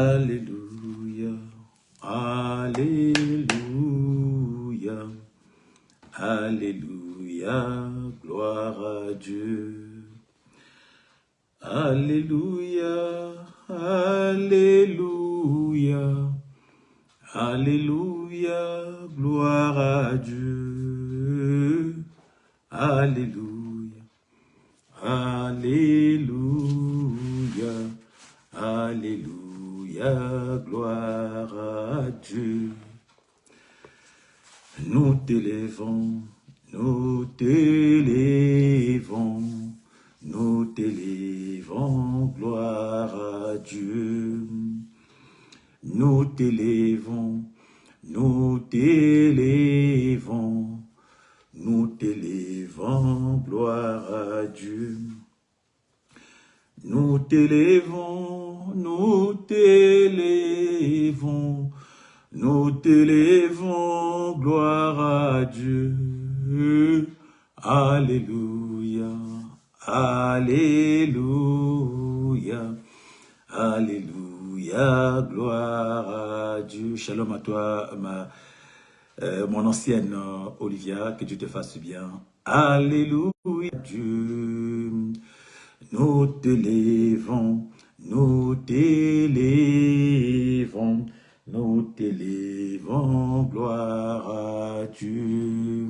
Alléluia, Alléluia, Alléluia, gloire à Dieu. Alléluia, Alléluia, Alléluia, gloire à Dieu. Alléluia, Alléluia, Alléluia, gloire à Dieu. Nous t'élèvons, nous t'élèvons, nous t'élèvons, gloire à Dieu. Nous t'élèvons, nous t'élèvons, nous t'élèvons, gloire à Dieu. Nous t'élèvons, nous t'élèvons, nous t'élèvons, gloire à Dieu. Alléluia, Alléluia, Alléluia, gloire à Dieu. Shalom à toi, mon ancienne Olivia, que Dieu te fasse bien. Alléluia, Dieu. Nous t'élèvons, nous t'élèvons, nous t'élèvons, gloire à Dieu.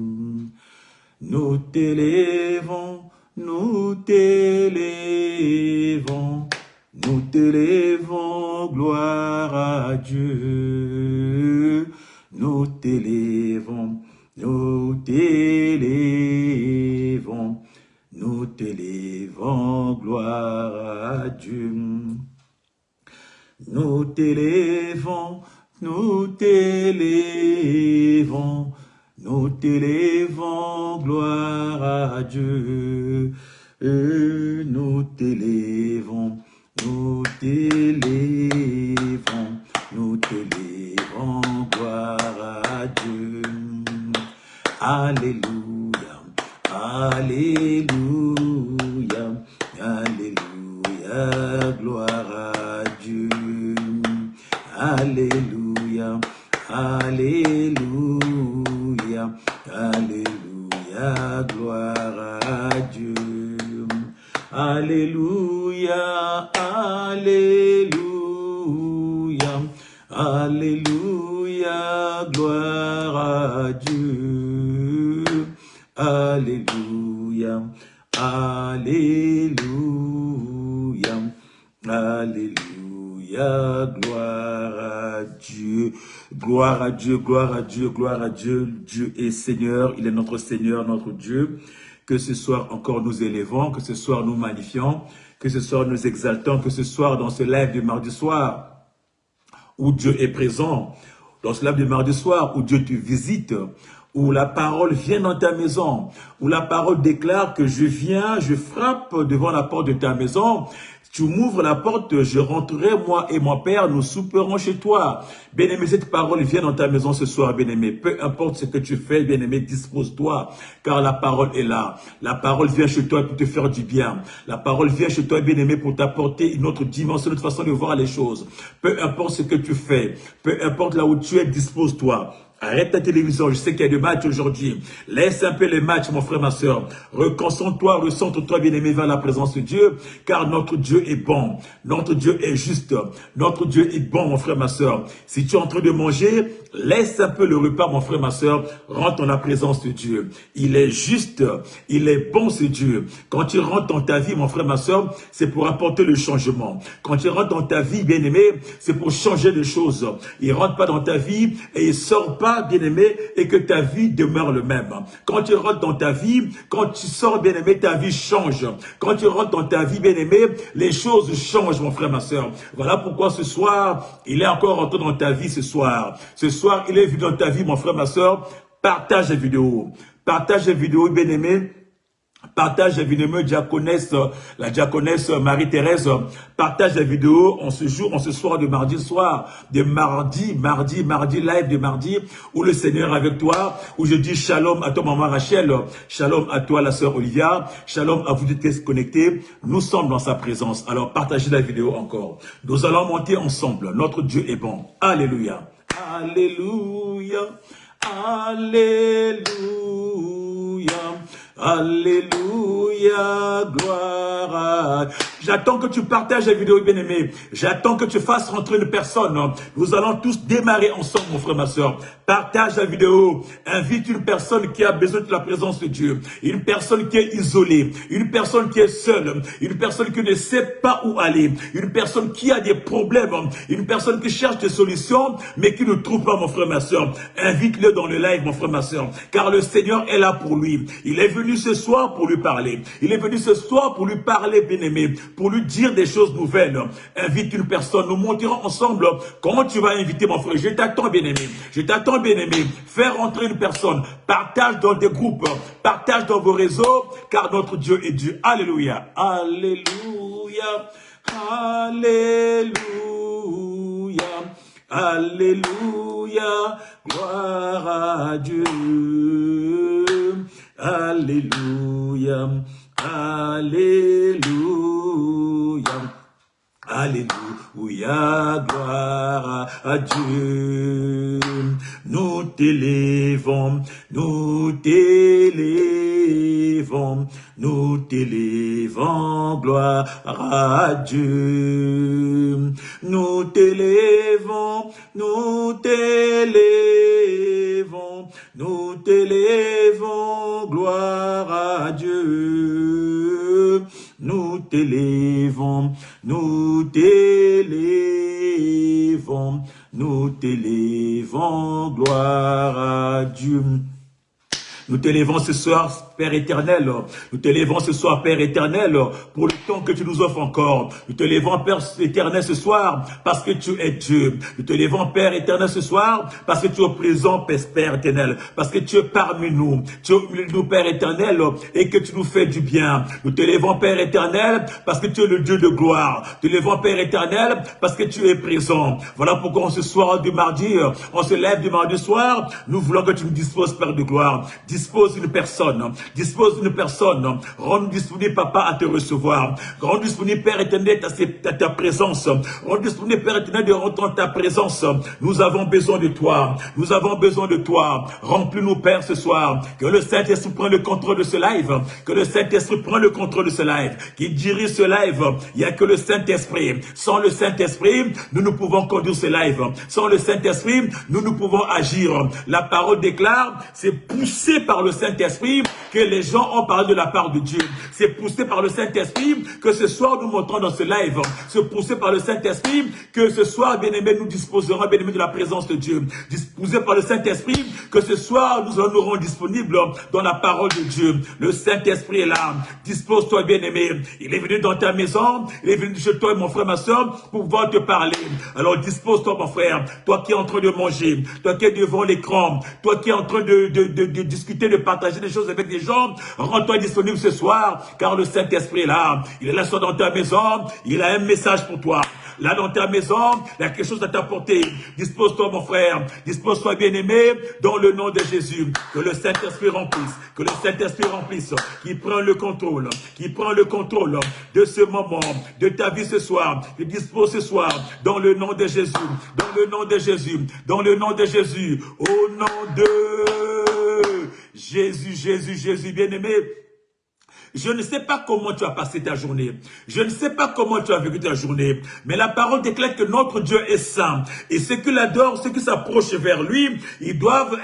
Nous t'élèvons, nous t'élèvons, nous t'élèvons, gloire à Dieu. Nous t'élèvons, nous t'élèvons, nous t'élèvons, gloire à Dieu. Nous t'élèvons, nous t'élèvons, nous t'élèvons, gloire à Dieu. Nous t'élèvons, nous t'élèvons, nous t'élèvons, gloire à Dieu. Alléluia, Alléluia, Alléluia, gloire à Dieu. Alléluia, Alléluia, Alléluia, gloire à Dieu. Alléluia, Alléluia, Alléluia, gloire à Dieu. Alléluia, Alléluia, Alléluia, gloire à Dieu. Gloire à Dieu, gloire à Dieu, gloire à Dieu. Dieu est Seigneur, il est notre Seigneur, notre Dieu. Que ce soir encore nous élevons, que ce soir nous magnifions, que ce soir nous exaltons, que ce soir dans ce live du mardi soir, où Dieu est présent, dans ce live du mardi soir, où Dieu te visite, où la parole vient dans ta maison, où la parole déclare que je viens, je frappe devant la porte de ta maison, tu m'ouvres la porte, je rentrerai, moi et mon Père, nous souperons chez toi. Bien-aimé, cette parole vient dans ta maison ce soir, bien-aimé. Peu importe ce que tu fais, bien-aimé, dispose-toi, car la parole est là. La parole vient chez toi pour te faire du bien. La parole vient chez toi, bien-aimé, pour t'apporter une autre dimension, une autre façon de voir les choses. Peu importe ce que tu fais, peu importe là où tu es, dispose-toi. Arrête ta télévision, je sais qu'il y a des matchs aujourd'hui. Laisse un peu les matchs, mon frère, ma soeur. Reconcentre-toi, recentre-toi, bien-aimé, vers la présence de Dieu, car notre Dieu est bon. Notre Dieu est juste. Notre Dieu est bon, mon frère, ma soeur. Si tu es en train de manger, laisse un peu le repas, mon frère, ma soeur. Rentre dans la présence de Dieu. Il est juste. Il est bon, ce Dieu. Quand tu rentres dans ta vie, mon frère, ma soeur, c'est pour apporter le changement. Quand tu rentres dans ta vie, bien-aimé, c'est pour changer les choses. Il ne rentre pas dans ta vie et il sort pas, bien-aimé, et que ta vie demeure le même. Quand tu rentres dans ta vie, quand tu sors, bien-aimé, ta vie change. Quand tu rentres dans ta vie, bien-aimé, les choses changent, mon frère, ma soeur. Voilà pourquoi ce soir, il est encore rentré dans ta vie ce soir. Ce soir, il est venu dans ta vie, mon frère, ma soeur. Partage la vidéo. Partage la vidéo, bien-aimé. Partage la vidéo, la diaconesse Marie-Thérèse. Partage la vidéo en ce jour, en ce soir de mardi soir, de mardi, live de mardi, où le Seigneur est avec toi, où je dis shalom à toi, maman Rachel, shalom à toi, la sœur Olivia, shalom à vous qui êtes connectés. Nous sommes dans sa présence. Alors, partagez la vidéo encore. Nous allons monter ensemble. Notre Dieu est bon. Alléluia. Alléluia. Alléluia. Alléluia, gloire à... J'attends que tu partages la vidéo, bien-aimé. J'attends que tu fasses rentrer une personne. Nous allons tous démarrer ensemble, mon frère, ma soeur. Partage la vidéo. Invite une personne qui a besoin de la présence de Dieu. Une personne qui est isolée. Une personne qui est seule. Une personne qui ne sait pas où aller. Une personne qui a des problèmes. Une personne qui cherche des solutions, mais qui ne trouve pas, mon frère, ma soeur. Invite-le dans le live, mon frère, ma soeur. Car le Seigneur est là pour lui. Il est venu ce soir pour lui parler. Il est venu ce soir pour lui parler, bien-aimé, pour lui dire des choses nouvelles. Invite une personne. Nous monterons ensemble comment tu vas inviter, mon frère. Je t'attends, bien-aimé. Je t'attends, bien-aimé. Fais rentrer une personne. Partage dans des groupes. Partage dans vos réseaux, car notre Dieu est Dieu. Alléluia. Alléluia. Alléluia. Alléluia. Gloire à Dieu. Alléluia, alléluia, alléluia, gloire à Dieu. Nous t'élèvons, nous t'élèvons, nous t'élèvons, gloire à Dieu. Nous t'élèvons, nous t'élèvons, nous t'élèvons, gloire à Dieu. Nous t'élèvons, nous t'élèvons, nous t'élèvons, gloire à Dieu. Nous t'élèvons ce soir, Père éternel. Nous t'élèvons ce soir, Père éternel, pour le temps que tu nous offres encore. Nous t'élèvons, Père éternel, ce soir, parce que tu es Dieu. Nous t'élèvons, Père éternel, ce soir, parce que tu es présent, Père éternel. Parce que tu es parmi nous. Tu es au milieu de nous, Père éternel, et que tu nous fais du bien. Nous t'élèvons, Père éternel, parce que tu es le Dieu de gloire. Nous t'élèvons, Père éternel, parce que tu es présent. Voilà pourquoi ce soir du mardi, on se lève du mardi soir. Nous voulons que tu nous disposes, Père de gloire. Dispose une personne, rends-nous disponible, Papa, à te recevoir, rends-nous disponible, Père éternel, à ta présence, rends-nous disponible, Père éternel, de rentrer en ta présence. Nous avons besoin de toi, remplis-nous, Père, ce soir, que le Saint-Esprit prenne le contrôle de ce live, qui dirige ce live. Il n'y a que le Saint-Esprit. Sans le Saint-Esprit, nous ne pouvons conduire ce live. Sans le Saint-Esprit, nous ne pouvons agir. La parole déclare, c'est poussé par le Saint-Esprit que les gens ont parlé de la part de Dieu. C'est poussé par le Saint-Esprit que ce soir nous montrons dans ce live. C'est poussé par le Saint-Esprit que ce soir, bien-aimés, nous disposerons, bien-aimés, de la présence de Dieu. Disposé par le Saint-Esprit que ce soir nous nous rendons disponibles dans la parole de Dieu. Le Saint-Esprit est là. Dispose-toi, bien-aimé. Il est venu dans ta maison. Il est venu chez toi, mon frère, ma soeur, pour pouvoir te parler. Alors dispose-toi, mon frère. Toi qui es en train de manger. Toi qui es devant l'écran. Toi qui es en train de discuter, de partager des choses avec des gens, rends-toi disponible ce soir, car le Saint-Esprit est là. Il est là dans ta maison, il a un message pour toi. Là dans ta maison, il y a quelque chose à t'apporter. Dispose-toi, mon frère, dispose-toi, bien-aimé, dans le nom de Jésus. Que le Saint-Esprit remplisse, qui prend le contrôle, de ce moment, de ta vie ce soir. Il dispose ce soir, dans le nom de Jésus, au nom de Jésus, bien-aimé. Je ne sais pas comment tu as passé ta journée. Je ne sais pas comment tu as vécu ta journée. Mais la parole déclare que notre Dieu est saint. Et ceux qui l'adorent, ceux qui s'approchent vers lui, ils doivent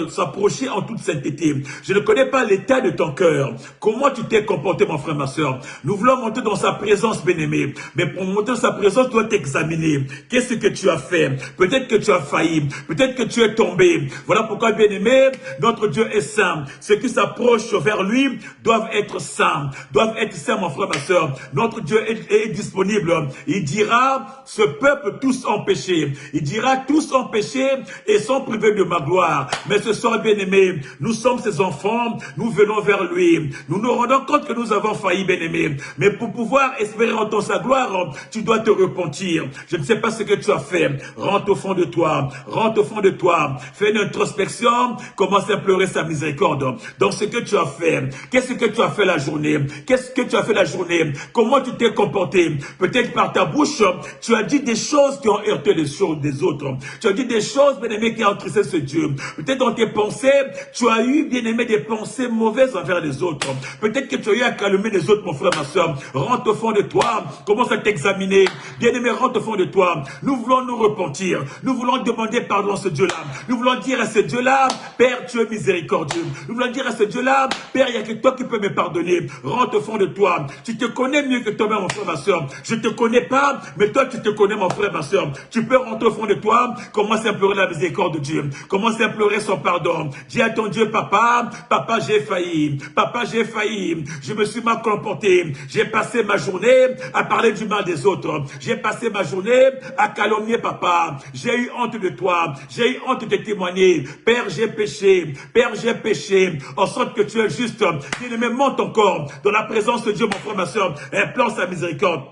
s'approcher en toute sainteté. Je ne connais pas l'état de ton cœur. Comment tu t'es comporté, mon frère, ma soeur. Nous voulons monter dans sa présence, bien-aimé. Mais pour monter dans sa présence, tu dois t'examiner. Qu'est-ce que tu as fait? Peut-être que tu as failli. Peut-être que tu es tombé. Voilà pourquoi, bien-aimé, notre Dieu est saint. Ceux qui s'approchent vers lui doivent être saints. saints, doivent être saints, mon frère, ma soeur. Notre Dieu est disponible. Il dira, ce peuple tous ont péché. Il dira, tous ont péché et sont privés de ma gloire. Mais ce soir, bien-aimés, nous sommes ses enfants, nous venons vers lui. Nous nous rendons compte que nous avons failli, bien-aimés. Mais pour pouvoir espérer entendre sa gloire, tu dois te repentir. Je ne sais pas ce que tu as fait. Rentre au fond de toi. Rentre au fond de toi. Fais une introspection. Commence à pleurer sa miséricorde. Dans ce que tu as fait. Qu'est-ce que tu as fait la journée? Qu'est-ce que tu as fait la journée? Comment tu t'es comporté? Peut-être par ta bouche, tu as dit des choses qui ont heurté les choses des autres. Tu as dit des choses, bien-aimé, qui ont entristé ce Dieu. Peut-être dans tes pensées, tu as eu, bien-aimé, des pensées mauvaises envers les autres. Peut-être que tu as eu à calmer les autres, mon frère, ma soeur. Rentre au fond de toi. Commence à t'examiner. Bien-aimé, rentre au fond de toi. Nous voulons nous repentir. Nous voulons demander pardon à ce Dieu-là. Nous voulons dire à ce Dieu-là, Père, tu es miséricordieux. Nous voulons dire à ce Dieu-là, Père, il n'y a que toi qui peux me pardonner. Rentre au fond de toi. Tu te connais mieux que toi-même, mon frère, ma soeur. Je ne te connais pas, mais toi, tu te connais, mon frère, ma soeur. Tu peux rentrer au fond de toi. Commence à implorer la miséricorde de Dieu. Commence à implorer son pardon. Dis à ton Dieu, papa, papa, j'ai failli. Papa, j'ai failli. Je me suis mal comporté. J'ai passé ma journée à parler du mal des autres. J'ai passé ma journée à calomnier papa. J'ai eu honte de toi. J'ai eu honte de témoigner. Père, j'ai péché. Père, j'ai péché. En sorte que tu es juste. Il me monte encore dans la présence de Dieu, mon frère, ma soeur. Implore sa miséricorde.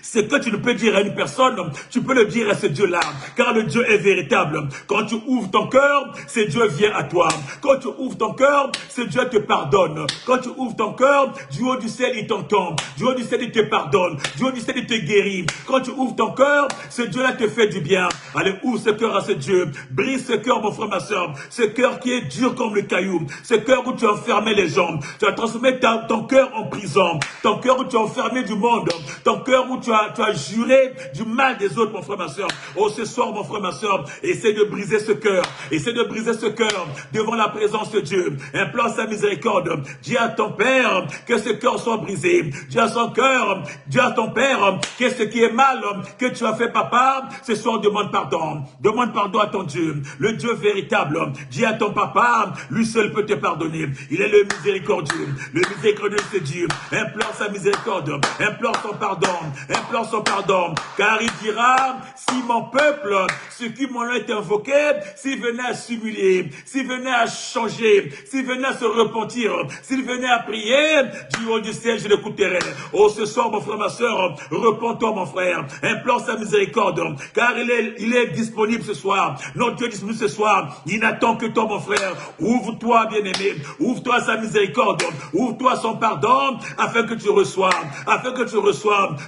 Ce que tu ne peux dire à une personne, tu peux le dire à ce Dieu-là, car le Dieu est véritable. Quand tu ouvres ton cœur, ce Dieu vient à toi. Quand tu ouvres ton cœur, ce Dieu te pardonne. Quand tu ouvres ton cœur, du haut du ciel, il t'entend. Du haut du ciel, il te pardonne. Du haut du ciel, il te guérit. Quand tu ouvres ton cœur, ce Dieu-là te fait du bien. Allez, ouvre ce cœur à ce Dieu. Brise ce cœur, mon frère, ma soeur. Ce cœur qui est dur comme le caillou. Ce cœur où tu as enfermé les gens. Tu as transformé ton cœur en prison. Ton cœur où tu as enfermé du monde. Ton cœur où tu as juré du mal des autres, mon frère, ma soeur. Oh, ce soir, mon frère, ma soeur, essaie de briser ce cœur. Essaie de briser ce cœur devant la présence de Dieu. Implore sa miséricorde. Dis à ton Père que ce cœur soit brisé. Dis à son cœur, dis à ton Père que ce qui est mal que tu as fait, papa, ce soir, demande pardon. Demande pardon à ton Dieu, le Dieu véritable. Dis à ton papa, lui seul peut te pardonner. Il est le miséricordieux. Le miséricordieux, c'est Dieu. Implore sa miséricorde. Implore son pardon. Implore son pardon, car il dira, si mon peuple, ce qui m'en est invoqué, s'il venait à s'humilier, s'il venait à changer, s'il venait à se repentir, s'il venait à prier, du haut du ciel, je l'écouterai. Oh, ce soir, mon frère, ma soeur, repens-toi, mon frère, implore sa miséricorde, car il est disponible ce soir. Notre Dieu est disponible ce soir. Il n'attend que toi, mon frère. Ouvre-toi, bien-aimé. Ouvre-toi sa miséricorde. Ouvre-toi son pardon, afin que tu reçoives,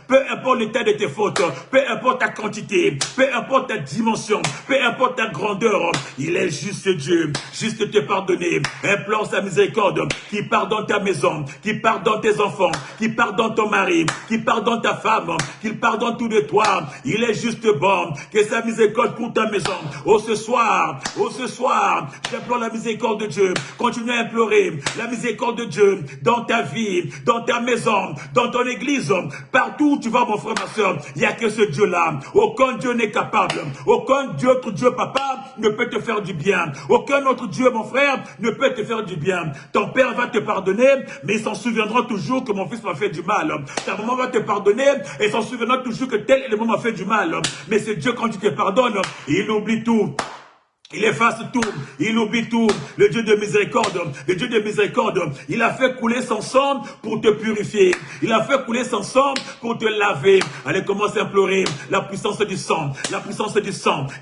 peu importe l'état de tes fautes, peu importe ta quantité, peu importe ta dimension, peu importe ta grandeur, il est juste Dieu, juste te pardonner. Implore sa miséricorde, qui pardonne ta maison, qui pardonne tes enfants, qui pardonne ton mari, qui pardonne ta femme, qu'il pardonne tout de toi. Il est juste bon, que sa miséricorde pour ta maison. Oh ce soir, j'implore la miséricorde de Dieu. Continue à implorer la miséricorde de Dieu dans ta vie, dans ta maison, dans ton église, partout où tu vas, mon frère, ma soeur. Il n'y a que ce Dieu-là. Aucun Dieu n'est capable. Aucun autre Dieu, papa, ne peut te faire du bien. Aucun autre Dieu, mon frère, ne peut te faire du bien. Ton père va te pardonner, mais il s'en souviendra toujours que mon fils m'a fait du mal. Ta maman va te pardonner, et il s'en souviendra toujours que tel élément m'a fait du mal. Mais c'est Dieu, quand tu te pardonnes, il oublie tout. Il efface tout, il oublie tout. Le Dieu de miséricorde, il a fait couler son sang pour te purifier. Il a fait couler son sang pour te laver. Allez, commence à implorer la puissance du sang,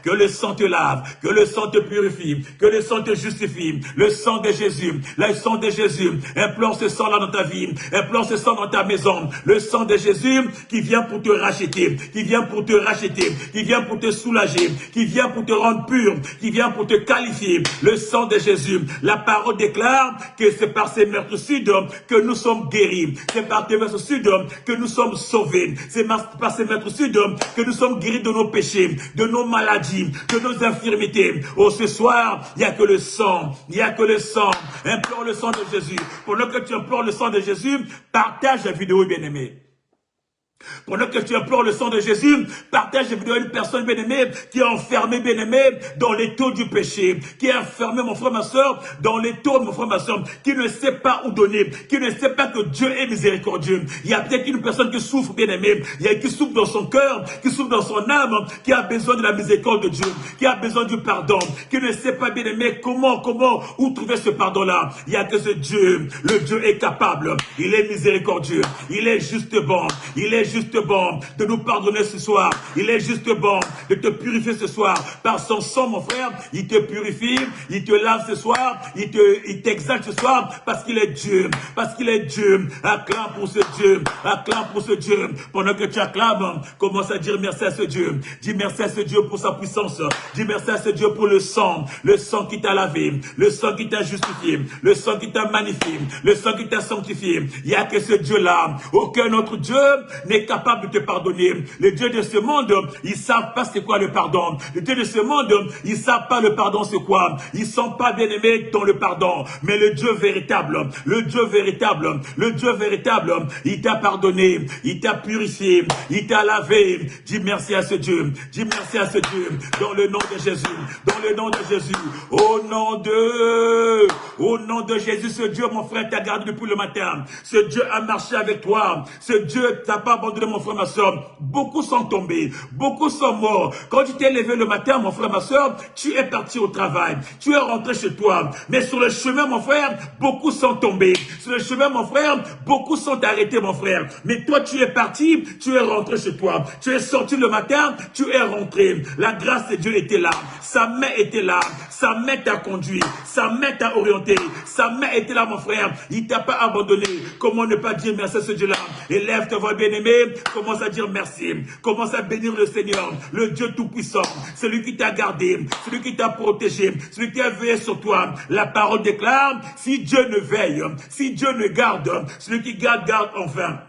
que le sang te lave, que le sang te purifie, que le sang te justifie. Le sang de Jésus, le sang de Jésus. Implore ce sang-là dans ta vie, implore ce sang dans ta maison. Le sang de Jésus qui vient pour te racheter, qui vient pour te soulager, qui vient pour te rendre pur, qui vient pour te qualifier. Le sang de Jésus. La parole déclare que c'est par ces meurtricides que nous sommes guéris. C'est par ces meurtricides que nous sommes sauvés. C'est par ces meurtricides que nous sommes guéris de nos péchés, de nos maladies, de nos infirmités. Oh, ce soir, il n'y a que le sang. Il n'y a que le sang. Implore le sang de Jésus. Pendant que tu implores le sang de Jésus, partage la vidéo, bien-aimé. Pendant que tu implores le sang de Jésus, partage vidéo à une personne bien-aimée qui est enfermée, bien-aimée, dans les taux du péché, qui est enfermée, mon frère, ma soeur, dans les taux, mon frère, ma soeur, qui ne sait pas où donner, qui ne sait pas que Dieu est miséricordieux. Il y a peut-être une personne qui souffre, bien-aimée, qui souffre dans son cœur, qui souffre dans son âme, qui a besoin de la miséricorde de Dieu, qui a besoin du pardon, qui ne sait pas, bien-aimé, où trouver ce pardon-là. Il n'y a que ce Dieu. Le Dieu est capable. Il est miséricordieux. Il est juste bon. Il est juste bon de nous pardonner ce soir. Il est juste bon de te purifier ce soir. Par son sang, mon frère, il te purifie, il te lave ce soir, il t'exalte ce soir parce qu'il est Dieu. Parce qu'il est Dieu. Acclame pour ce Dieu. Acclame pour ce Dieu. Pendant que tu acclames, commence à dire merci à ce Dieu. Dis merci à ce Dieu pour sa puissance. Dis merci à ce Dieu pour le sang qui t'a lavé, le sang qui t'a justifié, le sang qui t'a magnifié, le sang qui t'a sanctifié. Il n'y a que ce Dieu-là. Aucun autre Dieu n'est capable de te pardonner. Les dieux de ce monde, ils savent pas c'est quoi le pardon. Les dieux de ce monde, ils savent pas le pardon c'est quoi. Ils sont pas bien aimés dans le pardon. Mais le Dieu véritable, le Dieu véritable, le Dieu véritable, il t'a pardonné, il t'a purifié, il t'a lavé. Dis merci à ce Dieu. Dis merci à ce Dieu. Dans le nom de Jésus. Dans le nom de Jésus. Au nom de Jésus, ce Dieu, mon frère, t'a gardé depuis le matin. Ce Dieu a marché avec toi. Ce Dieu t'a pas abandonné, mon frère, ma soeur. Beaucoup sont tombés. Beaucoup sont morts. Quand tu t'es levé le matin, mon frère, ma soeur, tu es parti au travail. Tu es rentré chez toi. Mais sur le chemin, mon frère, beaucoup sont tombés. Sur le chemin, mon frère, beaucoup sont arrêtés, mon frère. Mais toi, tu es parti, tu es rentré chez toi. Tu es sorti le matin, tu es rentré. La grâce de Dieu était là. Sa main était là. Sa main t'a conduit. Sa main t'a orienté. Sa main était là, mon frère. Il t'a pas abandonné. Comment ne pas dire merci à ce Dieu-là? Élève ta voix, bien-aimé. Commence à dire merci. Commence à bénir le Seigneur, le Dieu Tout-Puissant. Celui qui t'a gardé. Celui qui t'a protégé. Celui qui a veillé sur toi. La parole déclare, si Dieu ne veille, si Dieu ne garde, celui qui garde, garde en vain.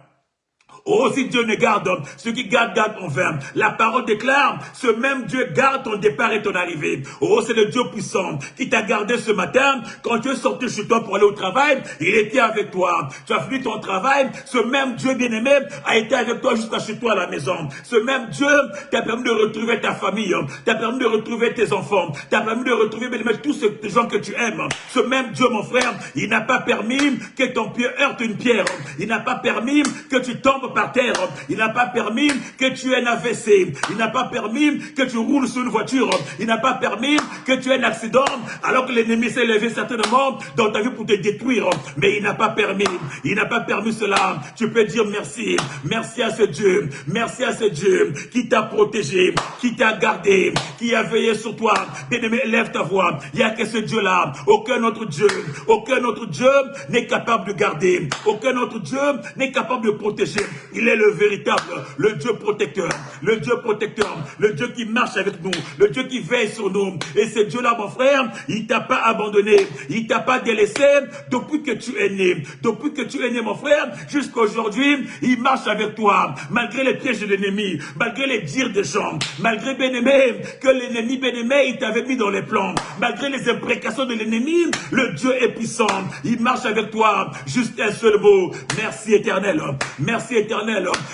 Oh, si Dieu ne garde, ceux qui gardent, gardent en vain. La parole déclare, ce même Dieu garde ton départ et ton arrivée. Oh, c'est le Dieu puissant qui t'a gardé ce matin. Quand tu es sorti chez toi pour aller au travail, il était avec toi. Tu as fini ton travail, ce même Dieu bien-aimé a été avec toi jusqu'à chez toi à la maison. Ce même Dieu t'a permis de retrouver ta famille, t'a permis de retrouver tes enfants, t'a permis de retrouver bien-aimé tous ces gens que tu aimes. Ce même Dieu, mon frère, il n'a pas permis que ton pied heurte une pierre. Il n'a pas permis que tu tombes par terre. Il n'a pas permis que tu aies un AVC. Il n'a pas permis que tu roules sur une voiture. Il n'a pas permis que tu aies un accident alors que l'ennemi s'est levé certainement dans ta vie pour te détruire. Mais il n'a pas permis. Il n'a pas permis cela. Tu peux dire merci. Merci à ce Dieu. Merci à ce Dieu qui t'a protégé, qui t'a gardé, qui a veillé sur toi. Bien-aimé, lève ta voix. Il n'y a que ce Dieu-là. Aucun autre Dieu n'est capable de garder. Aucun autre Dieu n'est capable de protéger. Il est le véritable, le Dieu protecteur, le Dieu protecteur, le Dieu qui marche avec nous, le Dieu qui veille sur nous. Et ce Dieu-là, mon frère, il t'a pas abandonné, il t'a pas délaissé depuis que tu es né. Depuis que tu es né, mon frère, jusqu'à aujourd'hui, il marche avec toi, malgré les pièges de l'ennemi, malgré les dires des gens, malgré, bien-aimé, que l'ennemi, bien-aimé, il t'avait mis dans les plans, malgré les imprécations de l'ennemi, le Dieu est puissant, il marche avec toi. Juste un seul mot, merci éternel. Merci éternel.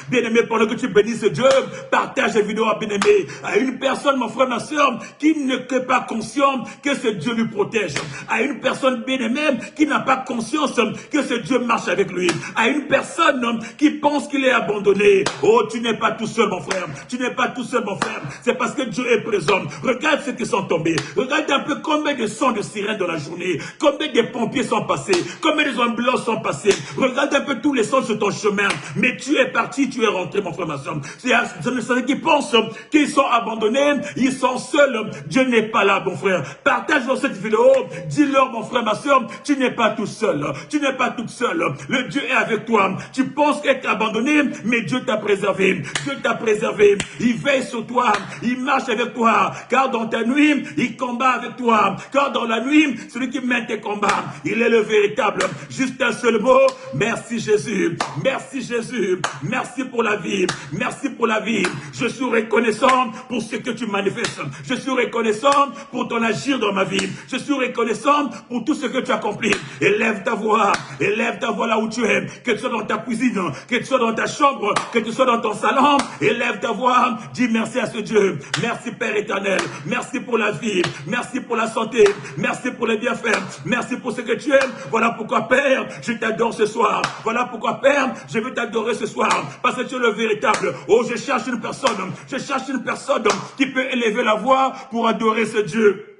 Bien-aimé, pendant que tu bénis ce Dieu, partage la vidéo à bien-aimé, à une personne, mon frère, ma soeur, qui n'est pas conscient que ce Dieu lui protège. À une personne, bien-aimée, qui n'a pas conscience que ce Dieu marche avec lui. À une personne qui pense qu'il est abandonné. Oh, tu n'es pas tout seul, mon frère. Tu n'es pas tout seul, mon frère. C'est parce que Dieu est présent. Regarde ceux qui sont tombés. Regarde un peu combien de sons de sirènes dans la journée. Combien de pompiers sont passés. Combien de ambulances sont passés. Regarde un peu tous les sons sur ton chemin. Mais tu es parti, tu es rentré, mon frère, ma soeur. C'est ceux qui pensent qu'ils sont abandonnés, ils sont seuls. Dieu n'est pas là, mon frère. Partage dans cette vidéo. Dis-leur, mon frère, ma soeur, tu n'es pas tout seul. Tu n'es pas toute seule. Le Dieu est avec toi. Tu penses être abandonné, mais Dieu t'a préservé. Dieu t'a préservé. Il veille sur toi. Il marche avec toi. Car dans ta nuit, il combat avec toi. Car dans la nuit, celui qui mène tes combats, il est le véritable. Juste un seul mot. Merci Jésus. Merci Jésus. Merci pour la vie. Merci pour la vie. Je suis reconnaissant pour ce que tu manifestes. Je suis reconnaissant pour ton agir dans ma vie. Je suis reconnaissant pour tout ce que tu accomplis. Élève ta voix là où tu es. Que tu sois dans ta cuisine, que tu sois dans ta chambre, que tu sois dans ton salon. Élève ta voix. Dis merci à ce Dieu. Merci Père éternel. Merci pour la vie. Merci pour la santé. Merci pour les bienfaits. Merci pour ce que tu aimes. Voilà pourquoi Père, je t'adore ce soir. Voilà pourquoi Père, je veux t'adorer ce soir. Parce que tu es le véritable. Oh, je cherche une personne. Je cherche une personne qui peut élever la voix pour adorer ce Dieu.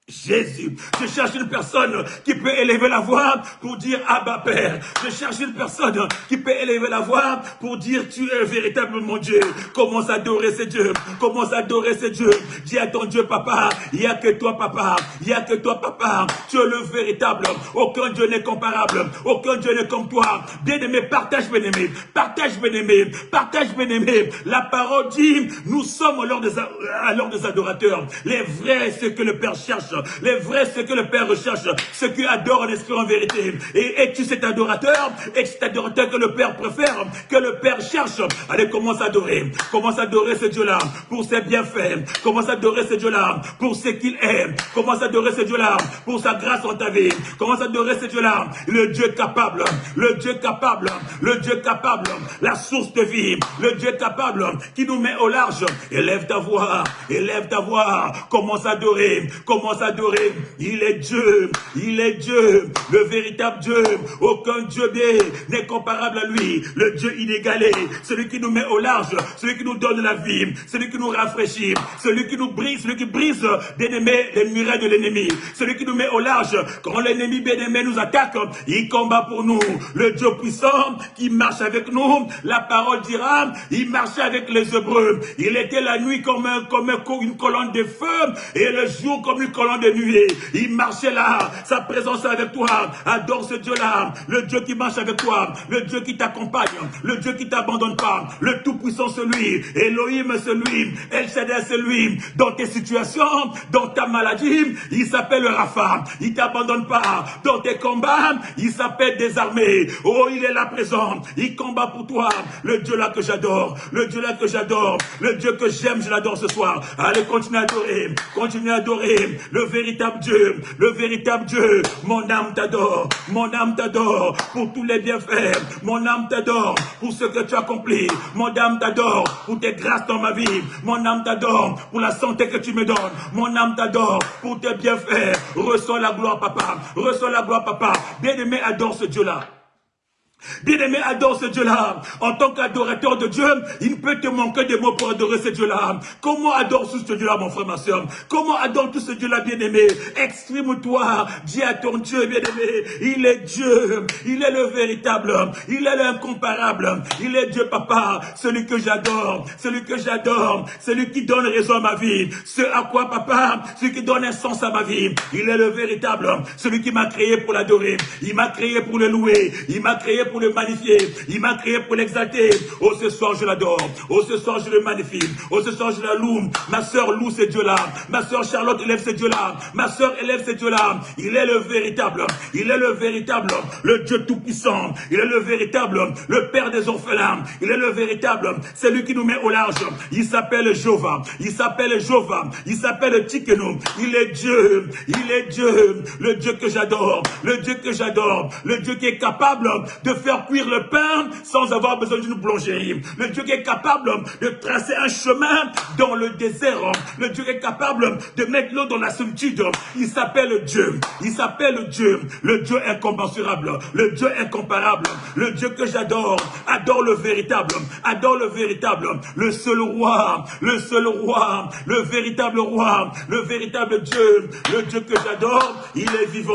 Jésus, je cherche une personne qui peut élever la voix pour dire Abba Père. Je cherche une personne qui peut élever la voix pour dire tu es véritablement mon Dieu. Commence à adorer ce Dieu. Commence à adorer ce Dieu. Dis à ton Dieu Papa, il n'y a que toi Papa. Il n'y a que toi Papa. Tu es le véritable. Aucun Dieu n'est comparable. Aucun Dieu n'est comme toi. Bien-aimé, partage bien-aimé. Partage bien-aimé. Partage bien-aimé. La parole dit, nous sommes alors des adorateurs. Les vrais, ceux que le Père cherche. Les vrais, ce que le Père recherche, ceux qui adorent en esprit en vérité. Et es-tu cet adorateur? Et cet adorateur que le Père préfère, que le Père cherche? Allez, commence à adorer. Commence à adorer ce Dieu-là pour ses bienfaits. Commence à adorer ce Dieu-là pour ce qu'il est. Commence à adorer ce Dieu-là pour sa grâce en ta vie. Commence à adorer ce Dieu-là, le Dieu capable, le Dieu capable, le Dieu capable, la source de vie, le Dieu capable qui nous met au large. Élève ta voix, commence à adorer, commence à adorer. Il est Dieu, le véritable Dieu. Aucun Dieu n'est comparable à lui. Le Dieu inégalé, celui qui nous met au large, celui qui nous donne la vie, celui qui nous rafraîchit, celui qui nous brise, celui qui brise, bien-aimé, les murailles de l'ennemi, celui qui nous met au large. Quand l'ennemi bien-aimé nous attaque, il combat pour nous. Le Dieu puissant qui marche avec nous, la parole dira, il marchait avec les Hébreux. Il était la nuit comme une colonne de feu et le jour comme une colonne de nuée. Il marchait là, sa présence avec toi. Adore ce Dieu-là, le Dieu qui marche avec toi, le Dieu qui t'accompagne, le Dieu qui t'abandonne pas, le Tout-Puissant celui, Elohim celui, El Shaddai celui, dans tes situations, dans ta maladie, il s'appelle Rapha, il t'abandonne pas, dans tes combats, il s'appelle Désarmé, oh il est là présent, il combat pour toi, le Dieu là que j'adore, le Dieu là que j'adore, le Dieu que j'aime, je l'adore ce soir. Allez, continue à adorer, le véritable Dieu, mon âme t'adore pour tous les bienfaits, mon âme t'adore pour ce que tu as accompli, mon âme t'adore pour tes grâces dans ma vie, mon âme t'adore pour la santé que tu me donnes, mon âme t'adore pour tes bienfaits. Reçois la gloire Papa, bien-aimé, adore ce Dieu-là. Bien-aimé, adore ce Dieu-là. En tant qu'adorateur de Dieu, il ne peut te manquer de mots pour adorer ce Dieu-là. Comment adore tout ce Dieu-là, mon frère, ma soeur? Comment adore tout ce Dieu-là, bien-aimé? Exprime-toi, dis à ton Dieu, bien-aimé, il est Dieu, il est le véritable, il est l'incomparable, il est Dieu, Papa, celui que j'adore, celui qui donne raison à ma vie, ce à quoi, Papa, celui qui donne un sens à ma vie, il est le véritable, celui qui m'a créé pour l'adorer, il m'a créé pour le louer, il m'a créé pour le magnifier, il m'a créé pour l'exalter. Oh, ce soir je l'adore, oh, ce soir je le magnifie, oh, ce soir je la loue. Ma soeur loue ce Dieu-là, ma soeur Charlotte élève ce Dieu-là, ma soeur élève ce Dieu-là. Il est le véritable, le Dieu tout-puissant, il est le véritable, le Père des orphelins, il est le véritable, c'est lui qui nous met au large. Il s'appelle Jéhovah, il s'appelle Tsikenu, il est Dieu, le Dieu que j'adore, le Dieu qui est capable de faire cuire le pain sans avoir besoin d'une boulangerie. Le Dieu qui est capable de tracer un chemin dans le désert. Le Dieu qui est capable de mettre l'eau dans la solitude. Il s'appelle Dieu. Le Dieu incommensurable. Le Dieu incomparable. Le Dieu que j'adore. Adore le véritable. Le seul roi. Le véritable roi. Le véritable Dieu. Le Dieu que j'adore, il est vivant.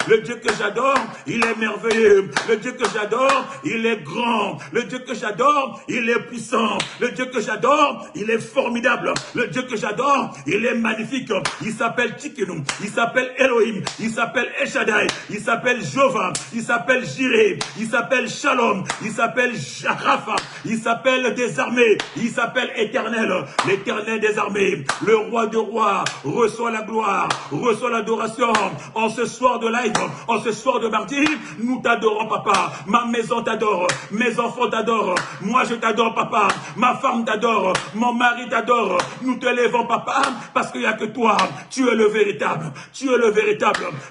Le Dieu que j'adore, il est merveilleux. Le Dieu que j'adore, il est grand. Le Dieu que j'adore, il est puissant. Le Dieu que j'adore, il est formidable. Le Dieu que j'adore, il est magnifique. Il s'appelle Tsikenu, il s'appelle Elohim, il s'appelle El Shaddai, il s'appelle Jéhovah, il s'appelle Jireh, il s'appelle Shalom, il s'appelle Rapha, il s'appelle des armées, il s'appelle Éternel, l'Éternel des armées, le roi de rois. Reçois la gloire, reçois l'adoration. En ce soir de live, en ce soir de mardi, nous t'adorons, Papa. ma maison t'adore, mes enfants t'adorent, moi je t'adore papa, ma femme t'adore, mon mari t'adore, nous te lèvons papa, parce qu'il n'y a que toi, tu es le véritable,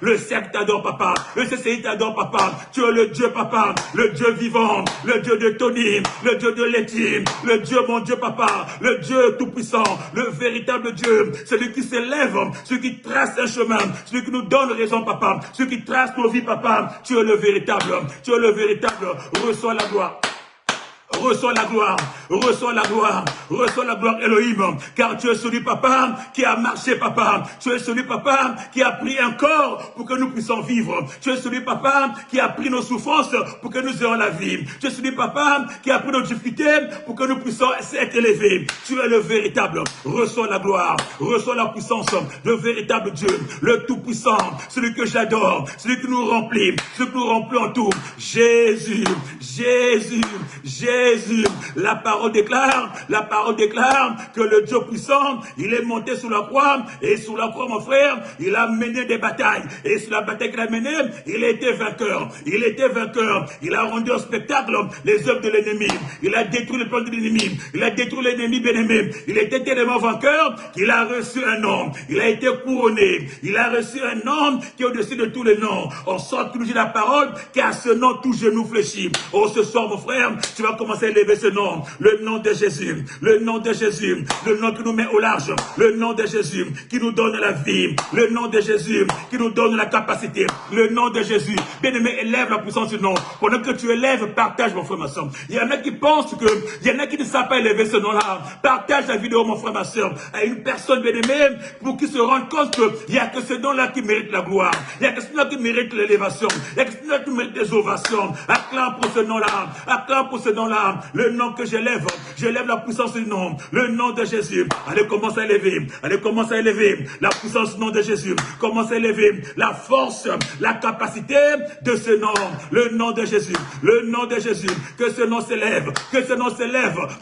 le cercle t'adore papa, le CCI t'adore papa, tu es le Dieu papa, le Dieu vivant, le Dieu de Tony, le Dieu de Letty, le Dieu mon Dieu papa, le Dieu tout-puissant, le véritable Dieu, celui qui s'élève, celui qui trace un chemin, celui qui nous donne raison papa, celui qui trace nos vies papa, tu es le véritable, reçois la gloire. Reçois la gloire, Elohim, car tu es celui, papa, qui a marché, papa. Tu es celui, papa, qui a pris un corps pour que nous puissions vivre. Tu es celui, papa, qui a pris nos souffrances pour que nous ayons la vie. Tu es celui, papa, qui a pris nos difficultés pour que nous puissions être élevés. Tu es le véritable. Reçois la gloire, reçois la puissance, le véritable Dieu, le tout-puissant, celui que j'adore, celui qui nous remplit, en tout. Jésus, la parole déclare que le Dieu puissant, il est monté sur la croix, et sur la croix, mon frère, il a mené des batailles, et sur la bataille qu'il a menée, il a été vainqueur, il a rendu au spectacle les œuvres de l'ennemi, il a détruit le plan de l'ennemi, il a détruit l'ennemi bien-aimé, il était tellement vainqueur qu'il a reçu un nom, il a été couronné, il a reçu un nom qui est au-dessus de tous les noms, en sorte que nous dit la parole, qu'à ce nom tout genou fléchit. Oh, ce soir, mon frère, tu vas commencer à élever ce nom, le nom de Jésus, le nom qui nous met au large, le nom de Jésus qui nous donne la vie, le nom de Jésus qui nous donne la capacité, le nom de Jésus. Bien-aimé, élève la puissance du nom. Pendant que tu élèves, partage, mon frère, ma soeur. Il y en a qui pensent que, il y en a qui ne savent pas élever ce nom-là. Partage la vidéo, mon frère, ma soeur, à une personne, bien-aimée, pour qu'ils se rendent compte qu'il n'y a que ce nom-là qui mérite la gloire. Il n'y a que ce nom-là qui mérite l'élévation. Il n'y a que ce nom-là qui mérite des ovations. Acclame pour ce nom-là. Acclame pour ce nom-là. Le nom que j'élève la puissance du nom, le nom de Jésus. Allez, commence à élever, la puissance du nom de Jésus. Commence à élever la force, la capacité de ce nom, le nom de Jésus, que ce nom s'élève,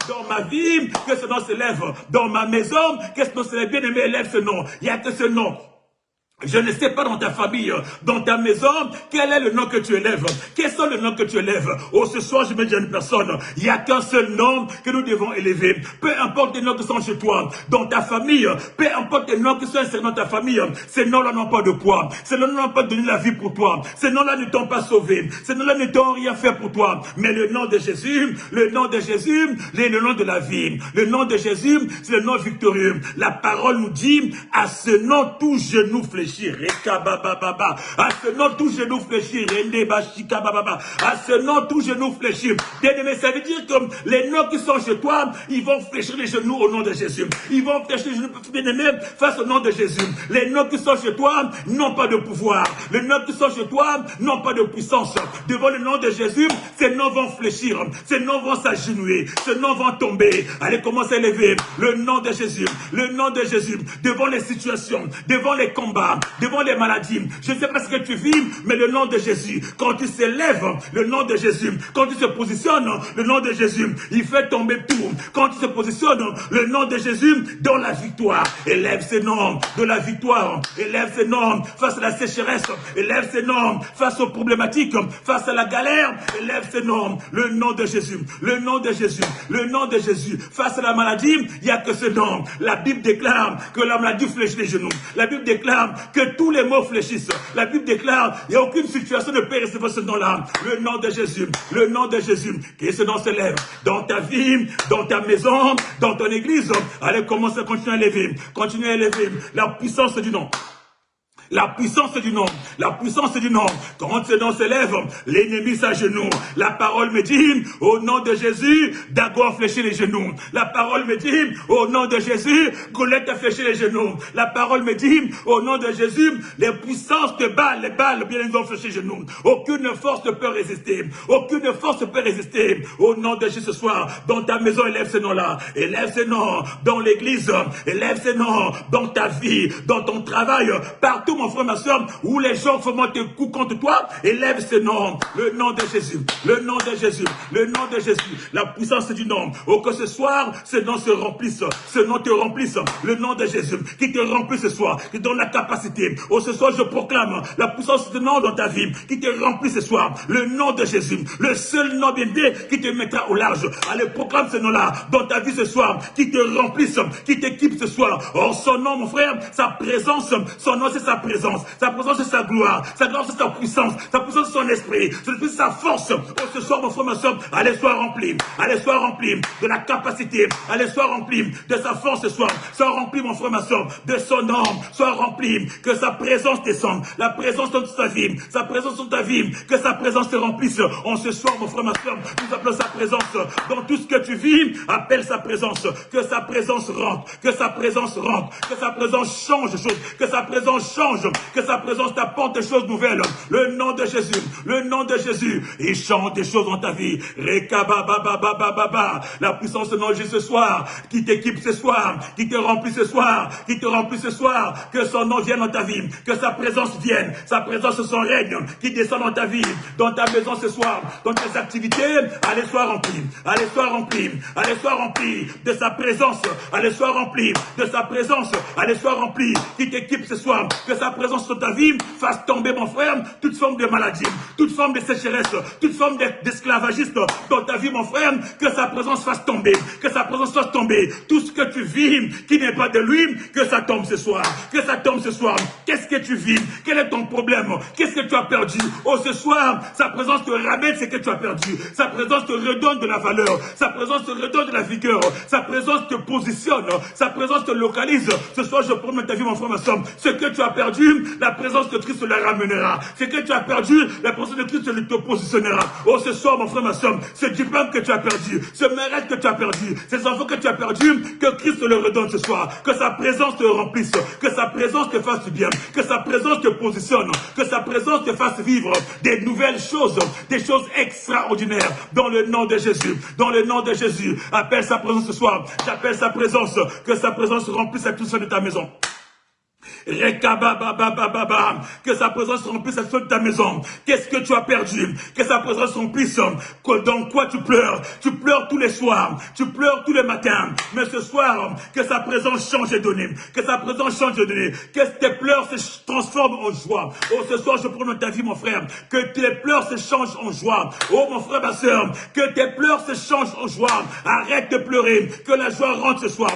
dans ma vie, que ce nom s'élève dans ma maison, que ce nom s'élève, bien aimé, élève ce nom. Il n'y a que ce nom. Je ne sais pas dans ta famille, dans ta maison, quel est le nom que tu élèves? Quels sont les noms que tu élèves? Oh, ce soir, je me dis à une personne, il n'y a qu'un seul nom que nous devons élever. Peu importe les noms qui sont chez toi, dans ta famille, peu importe les noms qui sont insérés dans ta famille, ces noms-là n'ont pas de poids. Ces noms-là n'ont pas donné la vie pour toi. Ces noms-là ne t'ont pas sauvé. Ces noms-là ne t'ont rien fait pour toi. Mais le nom de Jésus, le nom de la vie. Le nom de Jésus, c'est le nom victorieux. La parole nous dit, à ce nom, tout genou fléchit. À ce nom, tout genou fléchit. À ce nom, tout genou fléchit. Bien-aimé, ça veut dire que les noms qui sont chez toi, ils vont fléchir les genoux au nom de Jésus. Ils vont fléchir les genoux, bien-aimé, face au nom de Jésus. Les noms qui sont chez toi n'ont pas de pouvoir. Les noms qui sont chez toi n'ont pas de puissance. Devant le nom de Jésus, ces noms vont fléchir. Ces noms vont s'agenouiller. Ces noms vont tomber. Allez, commencez à élever le nom de Jésus. Le nom de Jésus. Devant les situations, devant les combats, devant les maladies. Je ne sais pas ce que tu vis, mais le nom de Jésus, quand tu s'élèves, le nom de Jésus, quand tu se positionnes, le nom de Jésus, il fait tomber tout. Quand tu se positionnes, le nom de Jésus, dans la victoire. Élève ce nom de la victoire. Élève ce nom face à la sécheresse. Élève ce nom face aux problématiques, face à la galère. Élève ce nom, le nom de Jésus. Le nom de Jésus. Le nom de Jésus. Face à la maladie, il n'y a que ce nom. La Bible déclare que la maladie fléchit les genoux. La Bible déclare que tous les mots fléchissent. La Bible déclre qu'il n'y a aucune situation ne peut recevoir ce nom-là. Le nom de Jésus. Le nom de Jésus. Que ce nom s'élève dans ta vie, dans ta maison, dans ton église. Allez, commence à continuer à élever. Continue à élever la puissance du nom. La puissance du nom, quand ce nom s'élève, l'ennemi s'agenouille. La parole me dit, au nom de Jésus, Dagon a fléchi les genoux. La parole me dit, au nom de Jésus, Goliath a fléchi les genoux. La parole me dit, au nom de Jésus, les puissances de Baal, les Baals, bien ils ont fléchi les genoux. Aucune force ne peut résister. Aucune force ne peut résister. Au nom de Jésus ce soir, dans ta maison, élève ce nom-là. Élève ce nom dans l'église. Élève ce nom dans ta vie, dans ton travail, partout partout, mon frère, ma soeur, où les gens font monter coup contre toi, élève ce nom, le nom de Jésus, le nom de Jésus, le nom de Jésus, la puissance du nom. Oh, que ce soir, ce nom se remplisse, ce nom te remplisse, le nom de Jésus, qui te remplit ce soir, qui te donne la capacité. Oh, ce soir, je proclame la puissance du nom dans ta vie, qui te remplit ce soir, le nom de Jésus, le seul nom bien dit qui te mettra au large. Allez, proclame ce nom-là dans ta vie ce soir, qui te remplisse, qui t'équipe ce soir. Oh, son nom, mon frère, sa présence, son nom, c'est sa présence c'est sa gloire c'est sa puissance c'est son esprit, c'est sa force. Oh, ce soir, mon frère, ma soeur, allez, sois rempli de la capacité, allez, sois rempli de sa force ce soir, sois rempli, mon frère, ma soeur, de son nom, sois rempli, que sa présence descende, la présence dans ta vie, sa présence dans ta vie, que sa présence te remplisse. En ce soir, mon frère, ma soeur, nous appelons sa présence dans tout ce que tu vis, appelle sa présence, que sa présence rentre, que sa présence rentre, que sa présence change des choses, que sa présence change, que sa présence t'apporte des choses nouvelles. Le nom de Jésus, il change des choses dans ta vie. La puissance de nom Jésus ce soir, qui t'équipe ce soir, qui te remplit ce soir, que son nom vienne dans ta vie, que sa présence vienne, sa présence, son règne, qui descend dans ta vie, dans ta maison ce soir, dans tes activités. Allez, sois rempli de sa présence, allez, sois rempli de sa présence, allez, sois rempli, qui t'équipe ce soir, que sa présence dans ta vie fasse tomber, mon frère, toute forme de maladie, toute forme de sécheresse, toute forme d'esclavagiste dans ta vie, mon frère, que sa présence fasse tomber, tout ce que tu vis qui n'est pas de lui, que ça tombe ce soir, Qu'est-ce que tu vis? Quel est ton problème? Qu'est-ce que tu as perdu? Oh, ce soir, sa présence te ramène ce que tu as perdu, sa présence te redonne de la valeur, sa présence te redonne de la vigueur, sa présence te positionne, sa présence te localise. Ce soir, je promets ta vie, mon frère, ma soeur, ce que tu as perdu, la présence de Christ la ramènera. Ce que tu as perdu, la présence de Christ te positionnera. Oh, ce soir, mon frère, ma soeur, ce diplôme que tu as perdu, ce mérite que tu as perdu, ces enfants que tu as perdus, que Christ le redonne ce soir, que sa présence te remplisse, que sa présence te fasse du bien, que sa présence te positionne, que sa présence te fasse vivre des nouvelles choses, des choses extraordinaires, dans le nom de Jésus, appelle sa présence ce soir, j'appelle sa présence, que sa présence remplisse tout ça de ta maison. Que sa présence remplisse la de ta maison. Qu'est-ce que tu as perdu? Que sa présence remplisse. Dans quoi tu pleures? Tu pleures tous les soirs, tu pleures tous les matins. Mais ce soir, que sa présence change de données. Que sa présence change de données. Que tes pleurs se transforment en joie. Oh, ce soir, je prends dans ta vie, mon frère. Que tes pleurs se changent en joie. Oh, mon frère, ma soeur, que tes pleurs se changent en joie. Arrête de pleurer. Que la joie rentre ce soir.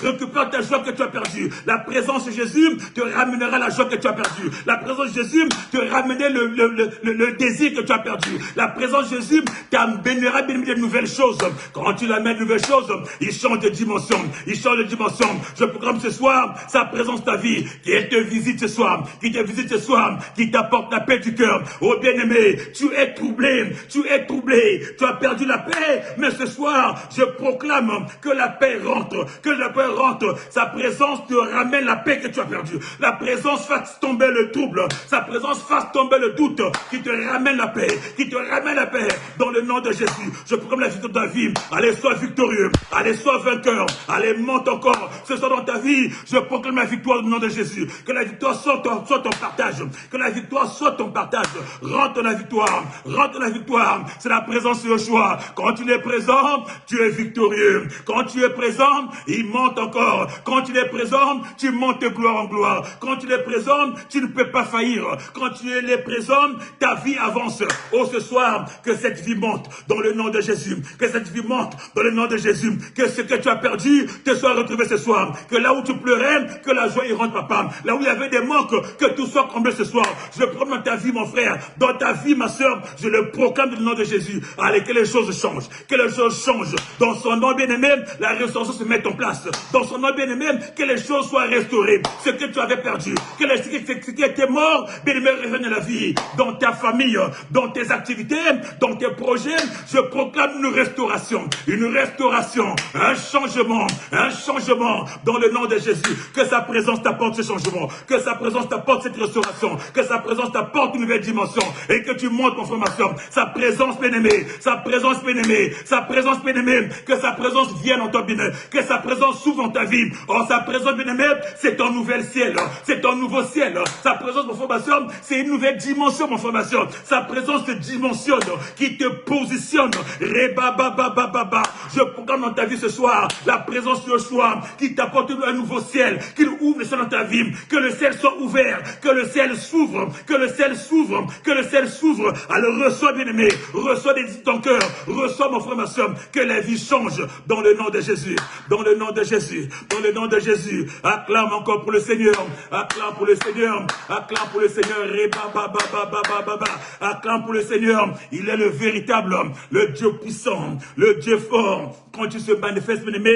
Récupère ta joie que tu as perdue. La présence de Jésus te ramènera la joie que tu as perdue. La présence de Jésus te ramènera le désir que tu as perdu. La présence de Jésus t'amènera de nouvelles choses. Quand tu l'amènes de nouvelles choses, il change de dimension. Je proclame ce soir sa présence ta vie, qui te visite ce soir, qui t'apporte la paix du cœur. Oh bien-aimé, tu es troublé, tu as perdu la paix, mais ce soir, je proclame que la paix rentre, sa présence te ramène la paix que tu as perdue. La présence fasse tomber le trouble, sa présence fasse tomber le doute, qui te ramène la paix, dans le nom de Jésus. Je proclame la victoire de ta vie. Allez, sois victorieux, allez, sois vainqueur, allez, monte encore. Ce soir dans ta vie, je proclame la victoire au nom de Jésus. Que la victoire soit ton partage, rentre la victoire, c'est la présence de Joshua. Quand tu es présent, tu es victorieux. Quand tu es présent, il monte encore. Quand tu es présent, tu montes de gloire en gloire. Quand tu es présent, tu ne peux pas faillir. Quand tu es présent, ta vie avance. Oh, ce soir, que cette vie monte dans le nom de Jésus. Que ce que tu as perdu te soit retrouvé ce soir. Que là où tu pleurais, que la joie y rentre, papa. Là où il y avait des manques, que tout soit comblé ce soir. Je proclame dans ta vie, mon frère, dans ta vie, ma soeur, je le proclame dans le nom de Jésus. Allez, que les choses changent. Dans son nom bien-aimé, la restauration se mette en place. Dans son nom bien-aimé, que les choses soient restaurées. Ce que tu avais perdu, ce qui était mort, bien-aimé, revienne à la vie. Dans ta famille, dans tes activités, dans tes projets, je proclame une restauration, un changement, dans le nom de Jésus. Que sa présence t'apporte ce changement, que sa présence t'apporte cette restauration, que sa présence t'apporte une nouvelle dimension, et que tu montes, mon frère, ma soeur, sa présence bien-aimée, que sa présence vienne en toi, bien-aimé, que sa présence s'ouvre dans ta vie. Oh, sa présence bien-aimée c'est un nouvel ciel, c'est un nouveau ciel. Sa présence, mon frère, ma soeur, c'est une nouvelle dimension, mon frère, ma soeur. Sa présence te dimensionne, qui te positionne. Je proclame dans ta vie ce soir la présence de Yeshua qui t'apporte un nouveau ciel, qu'il ouvre le ciel dans ta vie, que le ciel soit ouvert, que le ciel s'ouvre, que le ciel s'ouvre, que le ciel s'ouvre. Alors reçois, bien-aimé, reçois des ton cœur, reçois, mon frère, ma soeur, que la vie change dans le nom de Jésus, dans le nom de Jésus, dans le nom de Jésus. Acclame encore pour le Seigneur, acclame pour le Seigneur, acclame pour le Seigneur, acclame pour le Seigneur. Il est le véritable homme, le Dieu puissant, le Dieu fort. Quand tu se manifestes, bien-aimé,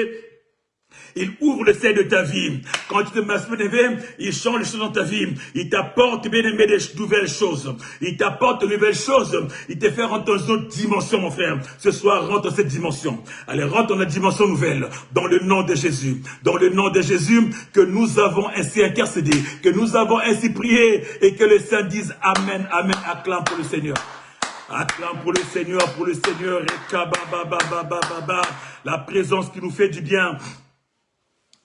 il ouvre le ciel de ta vie. Quand tu te manifestes, bien-aimé, il change les choses dans ta vie. Il t'apporte, bien-aimé, des nouvelles choses. Il t'apporte de nouvelles choses. Il te fait rentrer dans une autre dimension, mon frère. Ce soir, rentre dans cette dimension. Allez, rentre dans la dimension nouvelle. Dans le nom de Jésus. Dans le nom de Jésus, que nous avons ainsi intercédé. Que nous avons ainsi prié. Et que le Saint dise Amen, Amen. Acclame pour le Seigneur. Acclame pour le Seigneur, pour le Seigneur. La présence qui nous fait du bien.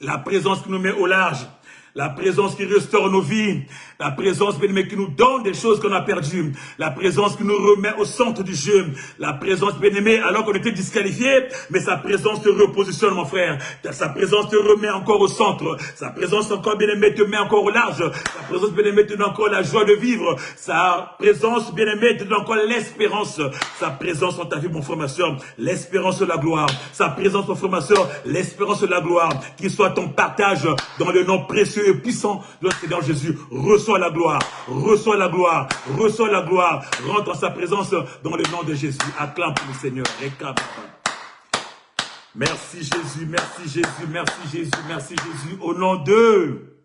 La présence qui nous met au large, la présence qui restaure nos vies, la présence bien-aimé qui nous donne des choses qu'on a perdues, la présence qui nous remet au centre du jeu, la présence bien-aimé alors qu'on était disqualifié, mais sa présence te repositionne, mon frère, sa présence te remet encore au centre, sa présence encore bien-aimé te met encore au large, sa présence bien-aimé te donne encore la joie de vivre, sa présence bien-aimé te donne encore l'espérance, sa présence dans ta vie, mon frère, ma soeur, l'espérance de la gloire, sa présence, mon frère, ma soeur, l'espérance de la gloire, qui soit ton partage dans le nom précieux et puissant de notre Seigneur Jésus. Reçois la gloire, reçois la gloire, reçois la gloire. Rentre en sa présence dans le nom de Jésus. Acclame pour le Seigneur. Merci Jésus, merci Jésus, merci Jésus, merci Jésus. Au nom de...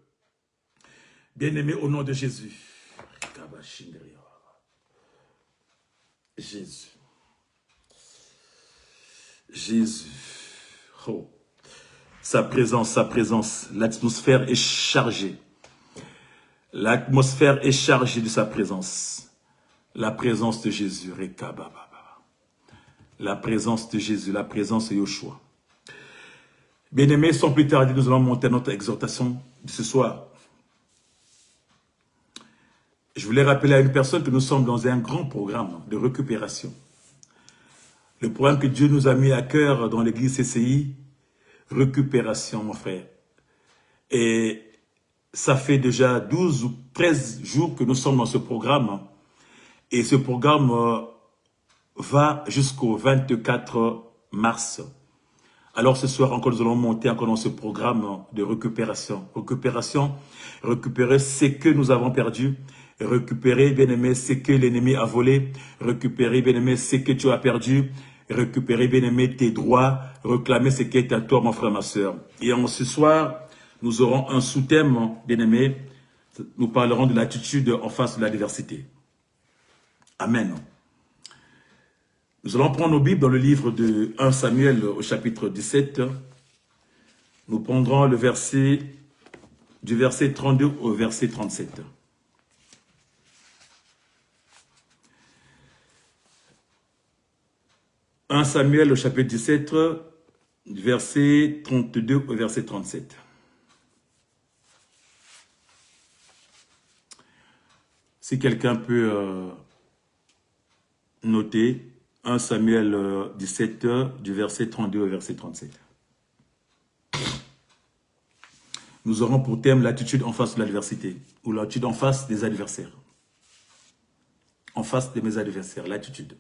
Bien-aimé, au nom de Jésus. Jésus. Jésus. Oh. Sa présence, l'atmosphère est chargée. L'atmosphère est chargée de sa présence. La présence de Jésus. La présence de Jésus, la présence de Yeshua. Bien-aimés, sans plus tarder, nous allons monter à notre exhortation de ce soir. Je voulais rappeler à une personne que nous sommes dans un grand programme de récupération. Le programme que Dieu nous a mis à cœur dans l'église CCI, récupération, mon frère. Et ça fait déjà 12 ou 13 jours que nous sommes dans ce programme. Et ce programme va jusqu'au 24 mars. Alors ce soir encore, nous allons monter encore dans ce programme de récupération. Récupérer ce que nous avons perdu. Récupérer, bien-aimé, ce que l'ennemi a volé. Récupérer, bien-aimé, ce que tu as perdu. Récupérer, bien-aimé, tes droits, réclamer ce qui est à toi, mon frère, ma soeur. Et ce soir, nous aurons un sous-thème, bien-aimé. Nous parlerons de l'attitude en face de l'adversité. Amen. Nous allons prendre nos Bibles dans le livre de 1 Samuel au chapitre 17. Nous prendrons le verset, du verset 32 au verset 37. « 1 Samuel au chapitre 17, du verset 32 au verset 37. Si quelqu'un peut noter 1 Samuel 17, du verset 32 au verset 37. Nous aurons pour thème l'attitude en face de l'adversité, ou l'attitude en face des adversaires. En face de mes adversaires, l'attitude.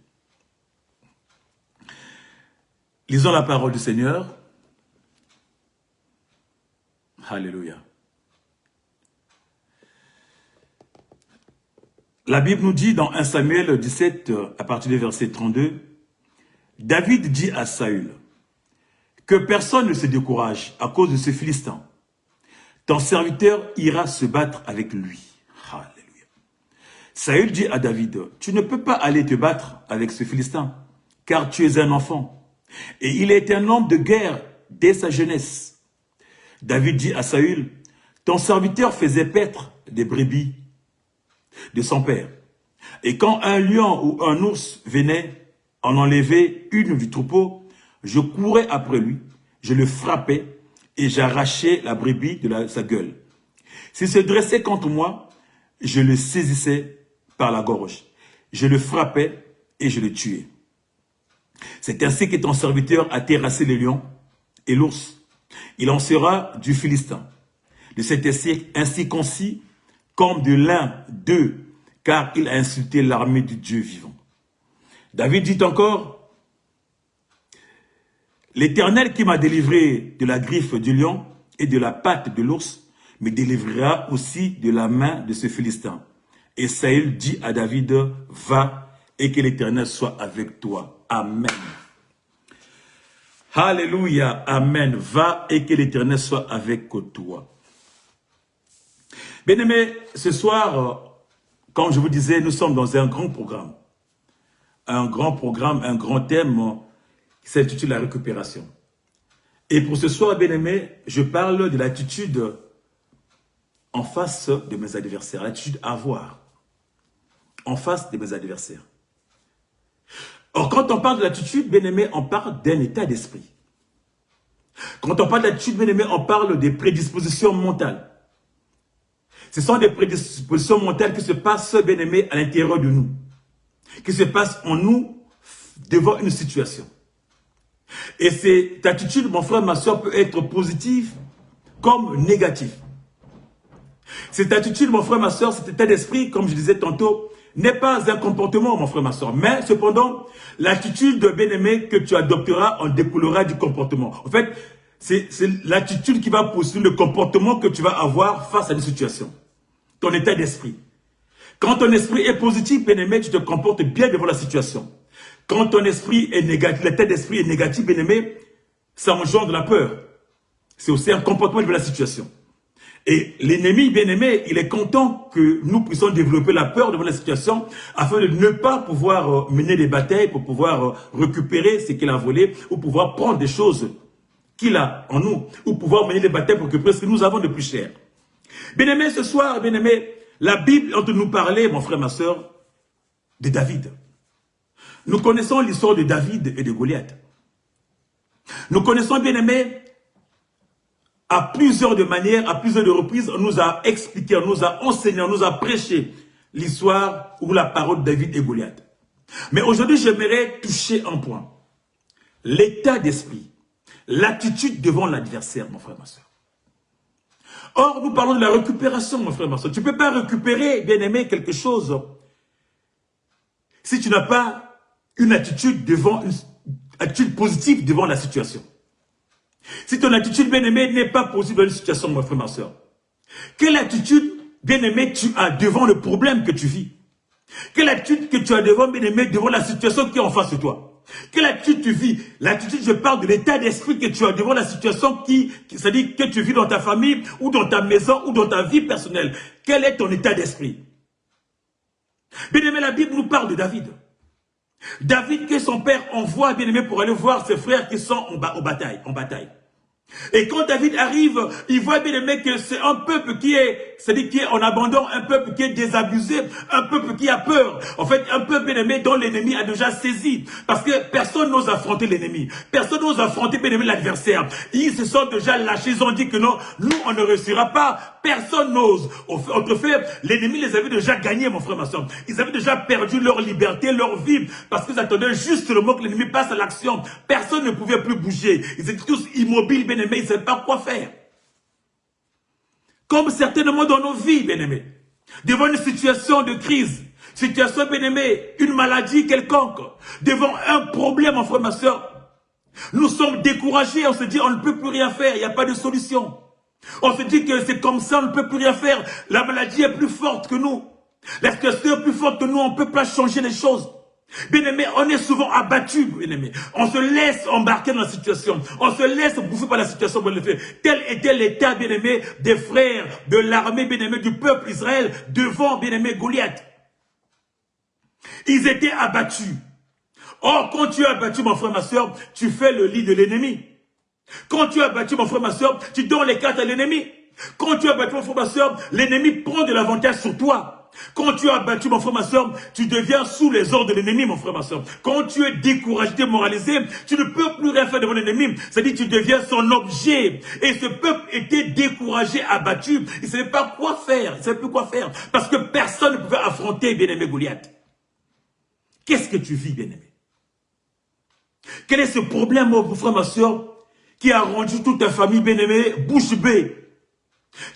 Lisons la parole du Seigneur. Alléluia. La Bible nous dit dans 1 Samuel 17, à partir du verset 32, David dit à Saül, que personne ne se décourage à cause de ce Philistin. Ton serviteur ira se battre avec lui. Alléluia. Saül dit à David, tu ne peux pas aller te battre avec ce Philistin, car tu es un enfant. Et il est un homme de guerre dès sa jeunesse. David dit à Saül, ton serviteur faisait paître des brebis de son père. Et quand un lion ou un ours venait en enlever une du troupeau, je courais après lui, je le frappais et j'arrachais la brebis de sa gueule. S'il se dressait contre moi, je le saisissais par la gorge. Je le frappais et je le tuais. C'est ainsi que ton serviteur a terrassé le lion et l'ours. Il en sera du Philistin, de cet ainsi concis comme de l'un d'eux, car il a insulté l'armée du Dieu vivant. David dit encore, l'Éternel qui m'a délivré de la griffe du lion et de la patte de l'ours, me délivrera aussi de la main de ce Philistin. Et Saül dit à David, va et que l'Éternel soit avec toi. Amen. Alléluia, amen. Va et que l'Éternel soit avec toi. Bien-aimés, ce soir, comme je vous disais, nous sommes dans un grand programme. Un grand thème qui s'intitule la récupération. Et pour ce soir, bien-aimés, je parle de l'attitude en face de mes adversaires, l'attitude à avoir en face de mes adversaires. Or, quand on parle de l'attitude, bien-aimé, on parle d'un état d'esprit. Quand on parle d'attitude, bien-aimé, on parle des prédispositions mentales. Ce sont des prédispositions mentales qui se passent, bien-aimé, à l'intérieur de nous. Qui se passent en nous devant une situation. Et cette attitude, mon frère, ma soeur, peut être positive comme négative. Cette attitude, mon frère, ma soeur, cet état d'esprit, comme je disais tantôt, n'est pas un comportement, mon frère, ma soeur. Mais cependant, l'attitude de bien-aimé que tu adopteras en découlera du comportement. En fait, c'est l'attitude qui va poursuivre le comportement que tu vas avoir face à une situation. Ton état d'esprit. Quand ton esprit est positif, bien-aimé, tu te comportes bien devant la situation. Quand ton esprit est négatif, l'état d'esprit est négatif, bien-aimé, ça engendre de la peur. C'est aussi un comportement devant la situation. Et l'ennemi, bien-aimé, il est content que nous puissions développer la peur devant la situation afin de ne pas pouvoir mener des batailles pour pouvoir récupérer ce qu'il a volé ou pouvoir prendre des choses qu'il a en nous ou pouvoir mener des batailles pour récupérer ce que nous avons de plus cher. Bien-aimé, ce soir, bien-aimé, la Bible est en train de nous parler, mon frère, ma soeur, de David. Nous connaissons l'histoire de David et de Goliath. Nous connaissons, bien-aimé, à plusieurs de manières, à plusieurs de reprises, on nous a expliqué, on nous a enseigné, on nous a prêché l'histoire ou la parole de David et Goliath. Mais aujourd'hui, j'aimerais toucher un point. L'état d'esprit, l'attitude devant l'adversaire, mon frère, ma soeur. Or, nous parlons de la récupération, mon frère, ma soeur. Tu ne peux pas récupérer, bien aimé, quelque chose si tu n'as pas une attitude positive devant la situation. Si ton attitude, bien-aimé, n'est pas possible dans une situation, mon frère, ma soeur. Quelle attitude, bien-aimé, tu as devant le problème que tu vis? Quelle attitude que tu as devant, bien-aimé, devant la situation qui est en face de toi? Quelle attitude tu vis? L'attitude, je parle de l'état d'esprit que tu as devant la situation c'est-à-dire que tu vis dans ta famille, ou dans ta maison, ou dans ta vie personnelle. Quel est ton état d'esprit? Bien-aimé, la Bible nous parle de David. David que son père envoie, bien-aimé, pour aller voir ses frères qui sont en bataille. Et quand David arrive, il voit, bien-aimé, que c'est un peuple qui est, c'est-à-dire qui est en abandon, un peuple qui est désabusé, un peuple qui a peur. En fait, un peuple, bien-aimé, dont l'ennemi a déjà saisi. Parce que personne n'ose affronter l'ennemi. Personne n'ose affronter, bien-aimé, l'adversaire. Ils se sont déjà lâchés, ils ont dit que non, nous, on ne réussira pas. Personne n'ose. En fait, l'ennemi les avait déjà gagnés, mon frère, ma soeur. Ils avaient déjà perdu leur liberté, leur vie, parce qu'ils attendaient juste le moment que l'ennemi passe à l'action. Personne ne pouvait plus bouger. Ils étaient tous immobiles, bien-aimés, ils ne savaient pas quoi faire. Comme certainement dans nos vies, bien-aimés. Devant une situation de crise, situation, bien-aimés, une maladie quelconque, devant un problème, mon frère, ma soeur, nous sommes découragés, on se dit on ne peut plus rien faire, il n'y a pas de solution. On se dit que c'est comme ça, on ne peut plus rien faire. La maladie est plus forte que nous. La situation est plus forte que nous, on ne peut pas changer les choses. Bien-aimé, on est souvent abattu, bien-aimé. On se laisse embarquer dans la situation. On se laisse bouffer par la situation. Tel était l'état, bien-aimé, des frères de l'armée, bien-aimé, du peuple Israël devant, bien-aimé, Goliath. Ils étaient abattus. Or, quand tu es abattu, mon frère, ma soeur, tu fais le lit de l'ennemi. Quand tu es abattu, mon frère, ma soeur, tu donnes les cartes à l'ennemi. Quand tu es abattu, mon frère, ma soeur, l'ennemi prend de l'avantage sur toi. Quand tu es abattu, mon frère, ma soeur, tu deviens sous les ordres de l'ennemi, mon frère, ma soeur. Quand tu es découragé, démoralisé, tu ne peux plus rien faire devant l'ennemi. C'est-à-dire que tu deviens son objet. Et ce peuple était découragé, abattu. Il ne savait pas quoi faire. Il ne savait plus quoi faire. Parce que personne ne pouvait affronter bien-aimé Goliath. Qu'est-ce que tu vis, bien-aimé? Quel est ce problème, mon frère, ma soeur, qui a rendu toute ta famille, bien-aimée, bouche bée?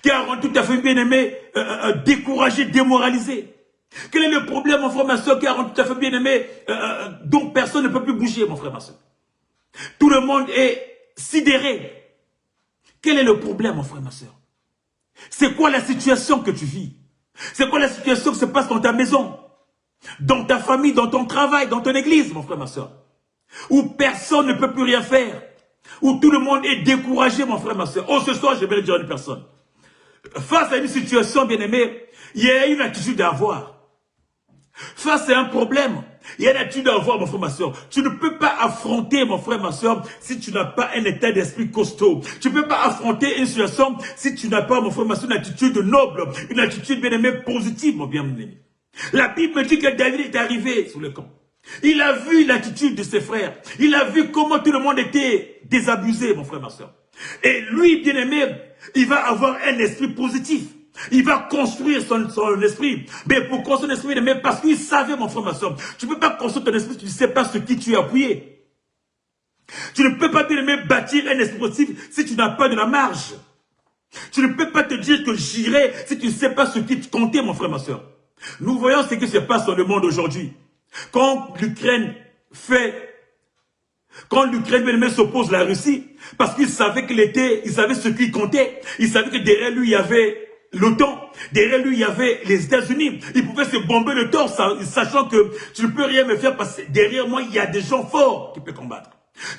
Qui a rendu toute ta famille bien-aimée découragée, démoralisée. Quel est le problème, mon frère, ma soeur, qui a rendu toute ta famille bien-aimée dont personne ne peut plus bouger, mon frère, ma soeur? Tout le monde est sidéré. Quel est le problème, mon frère, ma soeur? C'est quoi la situation que tu vis? C'est quoi la situation qui se passe dans ta maison? Dans ta famille, dans ton travail, dans ton église, mon frère, ma soeur? Où personne ne peut plus rien faire. Où tout le monde est découragé, mon frère, ma soeur. Oh, ce soir, je vais le dire à une personne. Face à une situation, bien-aimée, il y a une attitude à avoir. Face à un problème, il y a une attitude à avoir, mon frère, ma soeur. Tu ne peux pas affronter, mon frère, ma soeur, si tu n'as pas un état d'esprit costaud. Tu ne peux pas affronter une situation si tu n'as pas, mon frère, ma soeur, une attitude noble, une attitude, bien-aimée, positive, mon bien-aimé. La Bible me dit que David est arrivé sur le camp. Il a vu l'attitude de ses frères. Il a vu comment tout le monde était désabusé, mon frère, ma soeur. Et lui, bien-aimé, il va avoir un esprit positif. Il va construire son esprit. Mais pour construire son esprit, mais parce qu'il savait, mon frère, ma soeur, tu ne peux pas construire ton esprit si tu ne sais pas sur qui tu es appuyé. Tu ne peux pas, bien-aimé, bâtir un esprit positif si tu n'as pas de la marge. Tu ne peux pas te dire que j'irai si tu ne sais pas sur qui tu comptais, mon frère, ma soeur. Nous voyons ce qui se passe dans le monde aujourd'hui. Quand l'Ukraine bien-aimé s'oppose à la Russie, parce qu'il savait il savait ce qu'il comptait, il savait que derrière lui il y avait l'OTAN, derrière lui il y avait les États-Unis, il pouvait se bomber le torse, sachant que tu ne peux rien me faire parce que derrière moi il y a des gens forts qui peuvent combattre.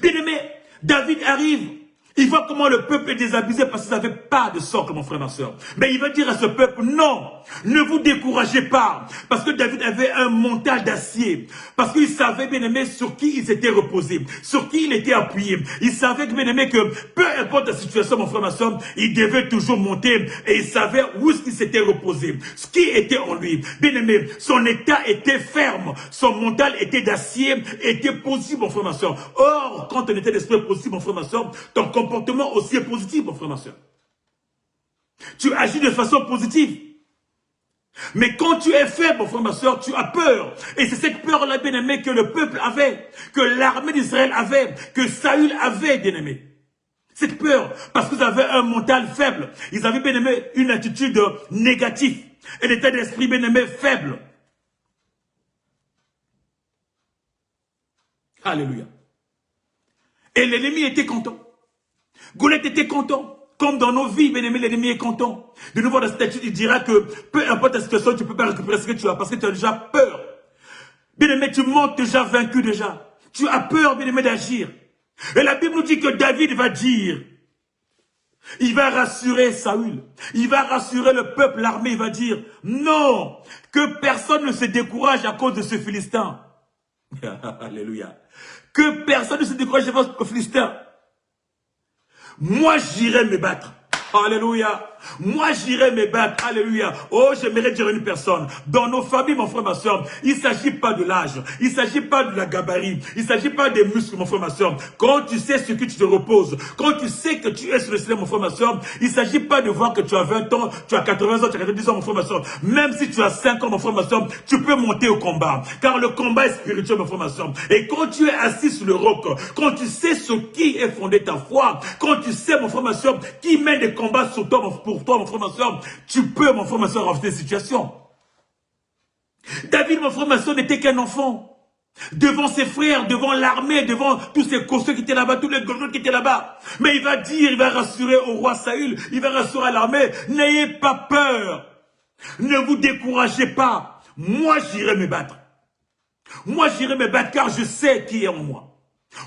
Bien-aimé, David arrive. Il voit comment le peuple est désabusé parce qu'ils n'avaient pas de socle, mon frère, ma soeur. Mais il va dire à ce peuple, non, ne vous découragez pas. Parce que David avait un mental d'acier. Parce qu'il savait, bien aimé, sur qui il s'était reposé. Sur qui il était appuyé. Il savait, bien aimé, que peu importe la situation, mon frère, ma soeur, il devait toujours monter. Et il savait où est-ce qu'il s'était reposé. Ce qui était en lui. Bien aimé, son état était ferme. Son mental était d'acier, était positif, mon frère, ma soeur. Or, quand ton état d'esprit est positif, mon frère, ma soeur, ton comportement aussi est positif, mon frère, ma soeur. Tu agis de façon positive. Mais quand tu es faible, mon frère, ma soeur, tu as peur. Et c'est cette peur-là, bien-aimé, que le peuple avait, que l'armée d'Israël avait, que Saül avait, bien-aimé. Cette peur, parce qu'ils avaient un mental faible. Ils avaient, bien-aimé, une attitude négative. Un état d'esprit, bien-aimé, faible. Alléluia. Et l'ennemi était content. Goliath était content. Comme dans nos vies, bien-aimé, l'ennemi est content. De nouveau, dans cette attitude, il dira que peu importe la situation, tu ne peux pas récupérer ce que tu as parce que tu as déjà peur. Bien-aimé, tu montes déjà vaincu déjà. Tu as peur, bien-aimé, d'agir. Et la Bible nous dit que David va dire, il va rassurer Saül, il va rassurer le peuple, l'armée, il va dire, non, que personne ne se décourage à cause de ce Philistin. Alléluia. Que personne ne se décourage à cause de ce Philistin. Moi, j'irai me battre. Alléluia. Moi, j'irai me battre. Alléluia. Oh, j'aimerais dire à une personne. Dans nos familles, mon frère, ma soeur, il ne s'agit pas de l'âge. Il ne s'agit pas de la gabarit. Il ne s'agit pas des muscles, mon frère, ma soeur. Quand tu sais ce que tu te reposes, quand tu sais que tu es sur le ciel, mon frère, ma soeur, il ne s'agit pas de voir que tu as 20 ans, tu as 80 ans, tu as 90 ans, mon frère, ma soeur. Même si tu as 5 ans, mon frère, ma soeur, tu peux monter au combat. Car le combat est spirituel, mon frère, ma soeur. Et quand tu es assis sur le roc, quand tu sais sur qui est fondée ta foi, quand tu sais, mon frère, ma soeur, qui mène des combats sur toi, pour toi, mon frère, ma soeur, tu peux, mon frère, ma soeur, affronter des situations. David, mon frère, ma soeur, n'était qu'un enfant. Devant ses frères, devant l'armée, devant tous ces costauds qui étaient là-bas, tous les gouverneurs qui étaient là-bas. Mais il va dire, il va rassurer au roi Saül, il va rassurer à l'armée, n'ayez pas peur. Ne vous découragez pas. Moi, j'irai me battre. Moi, j'irai me battre car je sais qui est en moi.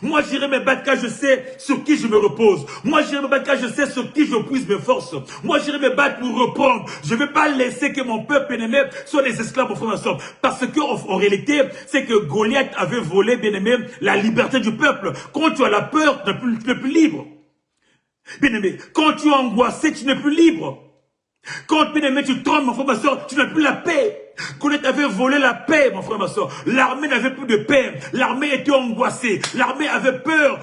Moi, j'irai me battre car je sais sur qui je me repose. Moi, j'irai me battre car je sais sur qui je puise mes forces. Moi, j'irai me battre pour reprendre. Je ne vais pas laisser que mon peuple bien-aimé soit des esclaves, mon frère, ma soeur. Parce que, en réalité, c'est que Goliath avait volé, bien-aimé, la liberté du peuple. Quand tu as la peur, tu n'es plus libre. Bien-aimé, quand tu es angoissé, tu n'es plus libre. Quand, bien-aimé, tu trompes, mon frère, ma soeur, tu n'as plus la paix. Goliath avait volé la paix, mon frère, ma soeur. L'armée n'avait plus de paix. L'armée était angoissée. L'armée avait peur.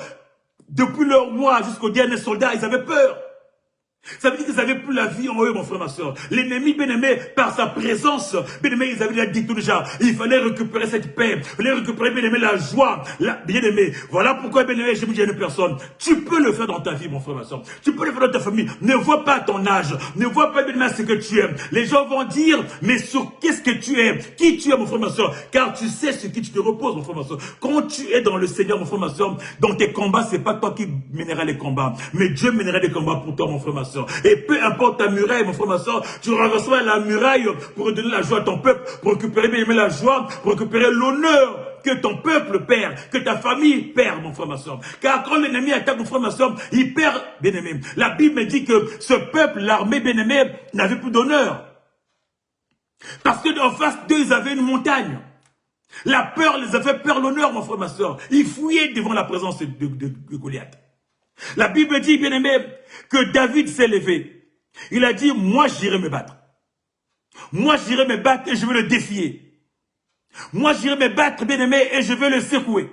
Depuis leur mois jusqu'au dernier soldat, ils avaient peur. Ça veut dire qu'ils n'avaient plus la vie en eux, mon frère, ma soeur. L'ennemi, bien-aimé, par sa présence, bien-aimé, ils avaient déjà dit tout déjà. Il fallait récupérer cette paix. Il fallait récupérer, bien-aimé, la joie. Bien-aimé, voilà pourquoi, bien-aimé, je vous dis à une personne, tu peux le faire dans ta vie, mon frère, ma soeur. Tu peux le faire dans ta famille. Ne vois pas ton âge. Ne vois pas, bien-aimé, ce que tu es. Les gens vont dire, mais sur qu'est-ce que tu es? Qui tu es, mon frère, ma soeur? Car tu sais sur qui tu te reposes, mon frère, ma soeur. Quand tu es dans le Seigneur, mon frère, ma soeur, dans tes combats, c'est pas toi qui mèneras les combats. Mais Dieu mènera des combats pour toi, mon frère, ma soeur. Et peu importe ta muraille, mon frère, ma soeur, tu reçois la muraille pour redonner la joie à ton peuple, pour récupérer, bien aimé, la joie, pour récupérer l'honneur que ton peuple perd, que ta famille perd, mon frère, ma soeur. Car quand l'ennemi attaque, mon frère, ma soeur, il perd, bien aimé. La Bible me dit que ce peuple, l'armée, bien aimé, n'avait plus d'honneur. Parce que en face d'eux, ils avaient une montagne. La peur les a fait perdre l'honneur, mon frère, ma soeur. Ils fouillaient devant la présence de Goliath. La Bible dit, bien aimé, que David s'est levé. Il a dit, moi j'irai me battre. Moi j'irai me battre et je vais le défier. Moi j'irai me battre, bien aimé, et je vais le secouer.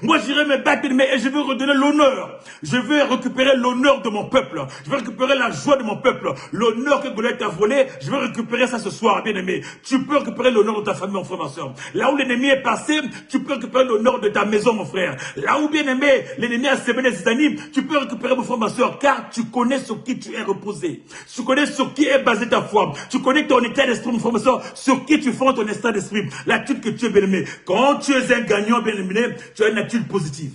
Moi j'irai me battre, bien aimé, et je vais redonner l'honneur. Je vais récupérer l'honneur de mon peuple. Je vais récupérer la joie de mon peuple. L'honneur que Goliath a volé, je vais récupérer ça ce soir, bien aimé. Tu peux récupérer l'honneur de ta famille, mon frère, ma soeur. Là où l'ennemi est passé, tu peux récupérer l'honneur de ta maison, mon frère. Là où, bien aimé, l'ennemi a sémé des animes, tu peux récupérer, mon frère, ma soeur, car tu connais sur qui tu es reposé. Tu connais sur qui est basé ta foi. Tu connais ton état d'esprit, mon frère, ma soeur, sur qui tu fondes ton état d'esprit. L'attitude que tu es, bien aimé. Quand tu es un gagnant, bien aimé, tu as une attitude positive.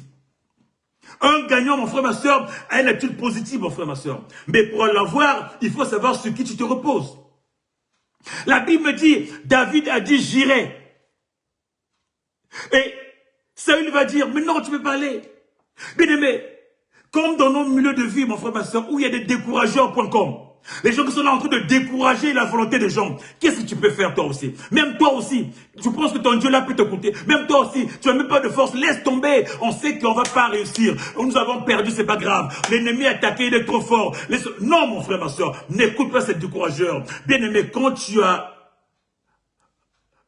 Un gagnant, mon frère, ma soeur, a une attitude positive, mon frère, ma soeur. Mais pour l'avoir, il faut savoir sur qui tu te reposes. La Bible me dit, David a dit, j'irai. Et Saül va dire, mais non, tu ne peux pas aller. Bien aimé, comme dans nos milieux de vie, mon frère, ma soeur, où il y a des décourageurs.com, les gens qui sont là en train de décourager la volonté des gens. Qu'est-ce que tu peux faire toi aussi? Même toi aussi, tu penses que ton Dieu là peut t'écouter. Même toi aussi, tu n'as même pas de force. Laisse tomber. On sait qu'on ne va pas réussir. Nous avons perdu, c'est pas grave. L'ennemi a attaqué, il est trop fort. Non, mon frère, ma soeur, n'écoute pas ces décourageurs. Bien aimé, quand tu as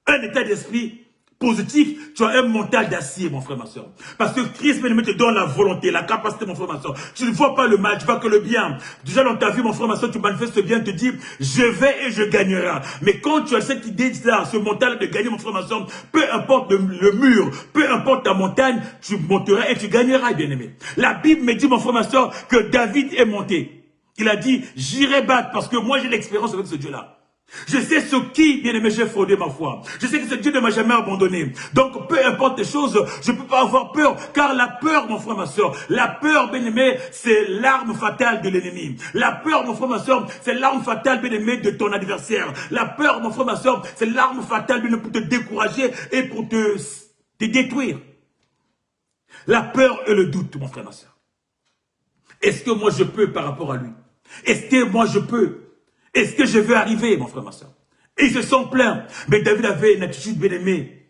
un état d'esprit positif, tu as un mental d'acier, mon frère, ma soeur. Parce que Christ, bien aimé, te donne la volonté, la capacité, mon frère, ma soeur. Tu ne vois pas le mal, tu vois que le bien. Déjà dans ta vie, mon frère, ma soeur, tu manifestes bien, te dis, je vais et je gagnerai. Mais quand tu as cette idée-là, ce mental de gagner, mon frère, ma soeur, peu importe le mur, peu importe ta montagne, tu monteras et tu gagneras, bien aimé. La Bible me dit, mon frère, ma soeur, que David est monté. Il a dit, j'irai battre parce que moi j'ai l'expérience avec ce Dieu-là. Je sais sur qui, bien aimé, j'ai fondé ma foi. Je sais que ce Dieu ne m'a jamais abandonné. Donc, peu importe les choses, je ne peux pas avoir peur. Car la peur, mon frère, ma soeur, la peur, bien aimé, c'est l'arme fatale de l'ennemi. La peur, mon frère, ma soeur, c'est l'arme fatale, bien aimé, de ton adversaire. La peur, mon frère, ma soeur, c'est l'arme fatale, bien aimé, pour te décourager et pour te détruire. La peur et le doute, mon frère, ma soeur. Est-ce que moi je peux par rapport à lui? Est-ce que moi je peux? Est-ce que je vais arriver, mon frère, ma soeur? Et ils se sont plaints. Mais David avait une attitude bien aimée.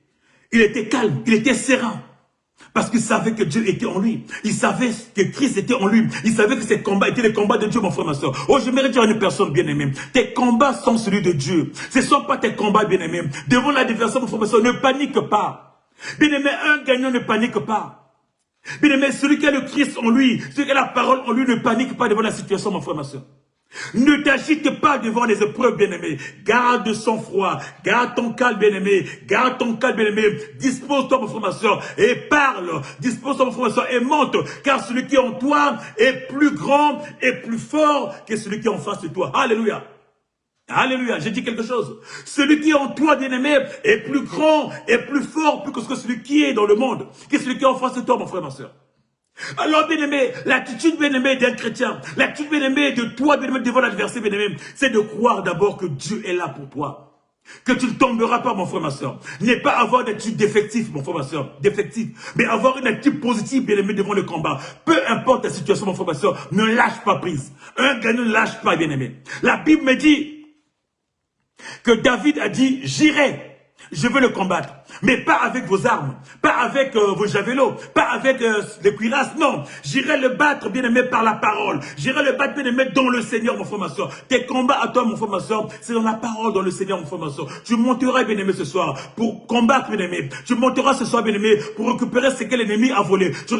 Il était calme, il était serein. Parce qu'il savait que Dieu était en lui. Il savait que Christ était en lui. Il savait que ses combats étaient les combats de Dieu, mon frère, ma soeur. Oh, j'aimerais dire à une personne bien aimée. Tes combats sont celui de Dieu. Ce ne sont pas tes combats bien aimés. Devant l'adversaire, mon frère, ma soeur, ne panique pas. Bien aimé, un gagnant ne panique pas. Bien aimé, celui qui a le Christ en lui, celui qui a la parole en lui, ne panique pas devant la situation, mon frère, ma soeur. Ne t'agite pas devant les épreuves, bien-aimé. Garde son froid. Garde ton calme, bien-aimé. Garde ton calme, bien-aimé. Dispose-toi, mon frère, ma soeur, et parle. Dispose-toi, mon frère, ma soeur, et monte. Car celui qui est en toi est plus grand et plus fort que celui qui est en face de toi. Alléluia. Alléluia, j'ai dit quelque chose. Celui qui est en toi, bien-aimé, est plus grand et plus fort que celui qui est dans le monde. Que celui qui est en face de toi, mon frère, ma soeur. Alors, bien-aimé, l'attitude, bien-aimé, d'un chrétien, l'attitude, bien-aimé, de toi, bien-aimé, devant l'adversaire, bien-aimé, c'est de croire d'abord que Dieu est là pour toi. Que tu ne tomberas pas, mon frère, ma soeur. N'est pas avoir une attitude défective, mon frère, ma soeur, défective, mais avoir une attitude positive, bien-aimé, devant le combat. Peu importe la situation, mon frère, ma soeur, ne lâche pas prise. Un gagnant ne lâche pas, bien-aimé. La Bible me dit que David a dit, j'irai. je veux le combattre. Mais pas avec vos armes, pas avec vos javelots, pas avec les cuirasses, non. J'irai le battre, bien-aimé, par la parole. J'irai le battre, bien-aimé, dans le Seigneur, mon frère, ma soeur. Tes combats à toi, mon frère, ma soeur, c'est dans la parole, dans le Seigneur, mon frère, ma soeur. Tu monteras, bien-aimé, ce soir, pour combattre, bien-aimé. Tu monteras ce soir, bien-aimé, pour récupérer ce que l'ennemi a volé. Tu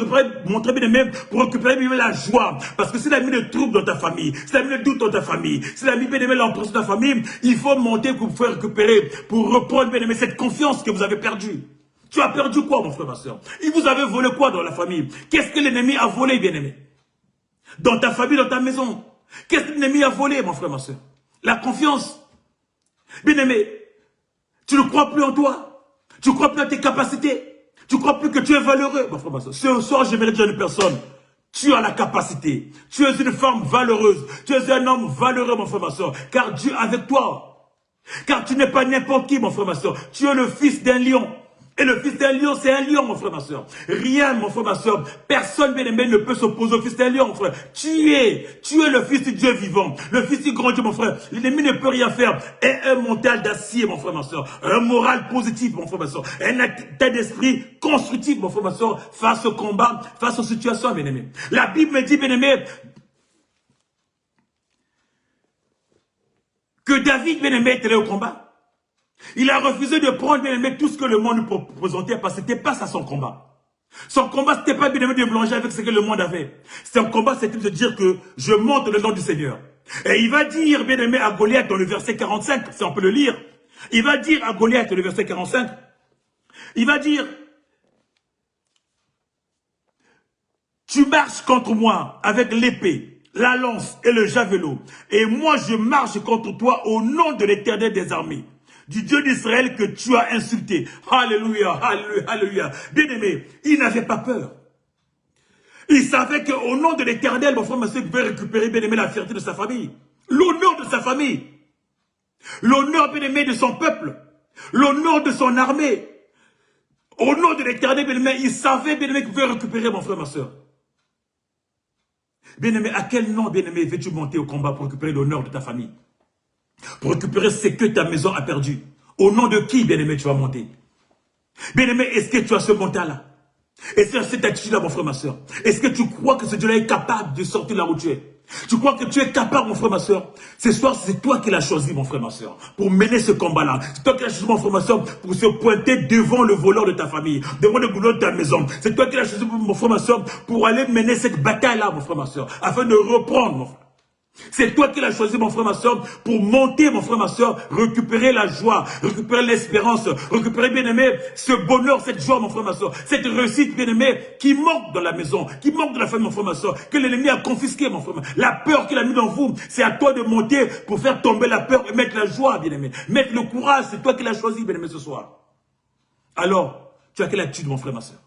monteras, bien-aimé, pour récupérer, bien-aimé, la joie. Parce que s'il a mis le trouble dans ta famille, s'il a mis le doute dans ta famille, s'il a mis, bien-aimé, l'empreinte dans ta famille, il faut monter pour pouvoir récupérer, pour reprendre, bien-aimé, cette confiance que vous avez perdue. Tu as perdu quoi, mon frère, ma soeur? Il vous avait volé quoi dans la famille? Qu'est-ce que l'ennemi a volé, bien-aimé? Dans ta famille, dans ta maison. Qu'est-ce que l'ennemi a volé, mon frère, ma soeur? La confiance. Bien-aimé, tu ne crois plus en toi. Tu ne crois plus à tes capacités. Tu ne crois plus que tu es valeureux, mon frère, ma soeur. Ce soir, j'aimerais dire à une personne, tu as la capacité. Tu es une femme valeureuse. Tu es un homme valeureux, mon frère, ma soeur. Car Dieu est avec toi. Car tu n'es pas n'importe qui, mon frère, ma soeur. Tu es le fils d'un lion. Et le fils d'un lion, c'est un lion, mon frère, ma soeur. Rien, mon frère, ma soeur. Personne, bien aimé, ne peut s'opposer au fils d'un lion, mon frère. Tu es le fils du Dieu vivant. Le fils du grand Dieu, mon frère. L'ennemi ne peut rien faire. Et un mental d'acier, mon frère, ma soeur. Un moral positif, mon frère, ma soeur. Un état d'esprit constructif, mon frère, ma soeur. Face au combat, face aux situations, bien aimé. La Bible me dit, bien aimé, que David, bien aimé, était allé au combat. Il a refusé de prendre, bien aimé, tout ce que le monde lui présentait parce que ce n'était pas ça son combat. Son combat, ce n'était pas, bien aimé, de mélanger avec ce que le monde avait. Son combat, c'était de dire que je monte le nom du Seigneur. Et il va dire, bien aimé, à Goliath dans le verset 45, si on peut le lire. Il va dire à Goliath dans le verset 45, il va dire, tu marches contre moi avec l'épée, la lance et le javelot. Et moi, je marche contre toi au nom de l'Éternel des armées, du Dieu d'Israël que tu as insulté. Alléluia, alléluia, alléluia. Bien-aimé, il n'avait pas peur. Il savait qu'au nom de l'Éternel, mon frère, monsieur, il pouvait récupérer, bien-aimé, la fierté de sa famille. L'honneur de sa famille. L'honneur, bien-aimé, de son peuple. L'honneur de son armée. Au nom de l'Éternel, bien-aimé, il savait, bien-aimé, qu'il pouvait récupérer, mon frère, ma soeur. Bien-aimé, à quel nom, bien-aimé, veux-tu monter au combat pour récupérer l'honneur de ta famille? Pour récupérer ce que ta maison a perdu? Au nom de qui, bien-aimé, tu vas monter? Bien-aimé, est-ce que tu as ce mental-là? Est-ce que tu as cette attitude-là, mon frère, ma soeur? Est-ce que tu crois que ce Dieu-là est capable de sortir là où tu es? Tu crois que tu es capable, mon frère, ma soeur? Ce soir, c'est toi qui l'as choisi, mon frère, ma soeur, pour mener ce combat-là. C'est toi qui l'as choisi, mon frère, ma soeur, pour se pointer devant le voleur de ta famille, devant le voleur de ta maison. C'est toi qui l'as choisi, mon frère, ma soeur, pour aller mener cette bataille-là, mon frère, ma soeur, afin de reprendre, mon frère. C'est toi qui l'as choisi, mon frère, ma soeur, pour monter, mon frère, ma soeur, récupérer la joie, récupérer l'espérance, récupérer, bien-aimé, ce bonheur, cette joie, mon frère, ma soeur, cette réussite, bien-aimé, qui manque dans la maison, qui manque dans la famille, mon frère, ma soeur, que l'ennemi a confisqué, mon frère. La peur qu'il a mis dans vous, c'est à toi de monter pour faire tomber la peur et mettre la joie, bien-aimé, mettre le courage, c'est toi qui l'as choisi, bien-aimé, ce soir. Alors, tu as quelle attitude, mon frère, ma soeur?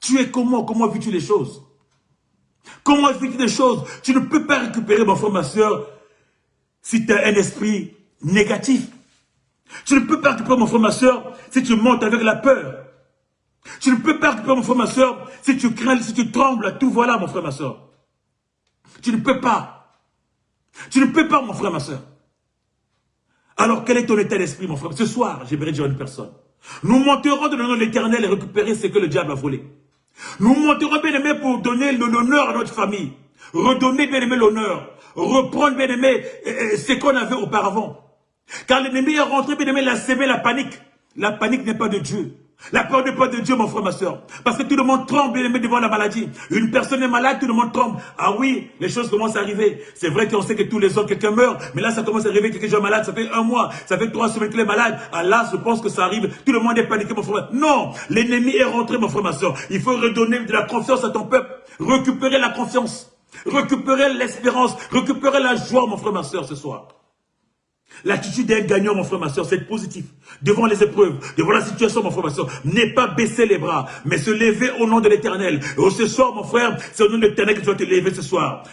Tu es comment? Comment vis-tu les choses? Comment vis-tu les choses? Tu ne peux pas récupérer, mon frère, ma soeur, si tu as un esprit négatif. Tu ne peux pas récupérer, mon frère, ma soeur, si tu montes avec la peur. Tu ne peux pas récupérer, mon frère, ma soeur, si tu crains, si tu trembles, tout voilà, mon frère, ma soeur. Tu ne peux pas. Tu ne peux pas, mon frère, ma soeur. Alors, quel est ton état d'esprit, mon frère? Ce soir, j'aimerais dire à une personne. Nous monterons dans le nom de l'Éternel et récupérer ce que le diable a volé. Nous monterons, bien aimé, pour donner l'honneur à notre famille. Redonner, bien aimé, l'honneur. Reprendre, bien aimé, ce qu'on avait auparavant. Car l'ennemi est rentré, bien aimé, il a sémé la panique. La panique n'est pas de Dieu. La peur n'est pas de Dieu, mon frère, ma soeur. Parce que tout le monde tremble, bien aimé, devant la maladie. Une personne est malade, tout le monde tremble. Ah oui, les choses commencent à arriver. C'est vrai qu'on sait que tous les ans, quelqu'un meurt. Mais là, ça commence à arriver, quelqu'un est malade. Ça fait 1 mois, ça fait 3 semaines qu'il est malade. Ah là, je pense que ça arrive. Tout le monde est paniqué, mon frère. Non, l'ennemi est rentré, mon frère, ma soeur. Il faut redonner de la confiance à ton peuple. Récupérer la confiance. Récupérer l'espérance. Récupérer la joie, mon frère, ma soeur, ce soir. L'attitude d'un gagnant, mon frère, ma soeur, c'est être positif. Devant les épreuves, devant la situation, mon frère, ma soeur, n'est pas baisser les bras, mais se lever au nom de l'Éternel. Et ce soir, mon frère, c'est au nom de l'Éternel que tu vas te lever ce soir.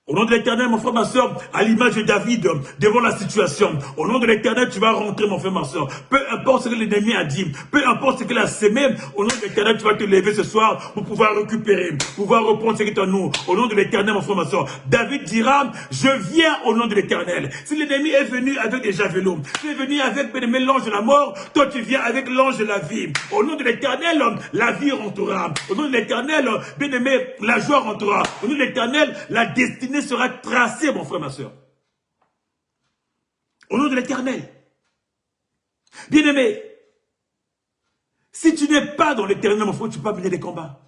Au nom de l'Éternel, mon frère, ma soeur, à l'image de David, devant la situation. Au nom de l'Éternel, tu vas rentrer, mon frère, ma soeur. Peu importe ce que l'ennemi a dit, peu importe ce qu'il a sémé, au nom de l'Éternel, tu vas te lever ce soir pour pouvoir récupérer, pouvoir reprendre ce qui est en nous. Au nom de l'Éternel, mon frère, ma soeur. David dira, je viens au nom de l'Éternel. Si l'ennemi est venu avec des javelots, s'il est venu avec, bien aimé, l'ange de la mort, toi tu viens avec l'ange de la vie. Au nom de l'Éternel, la vie rentrera. Au nom de l'Éternel, bien aimé, la joie rentrera. Au nom de l'Éternel, la destinée sera tracée, mon frère, ma soeur. Au nom de l'Éternel. Bien-aimé, si tu n'es pas dans l'Éternel, mon frère, tu ne peux pas mener des combats.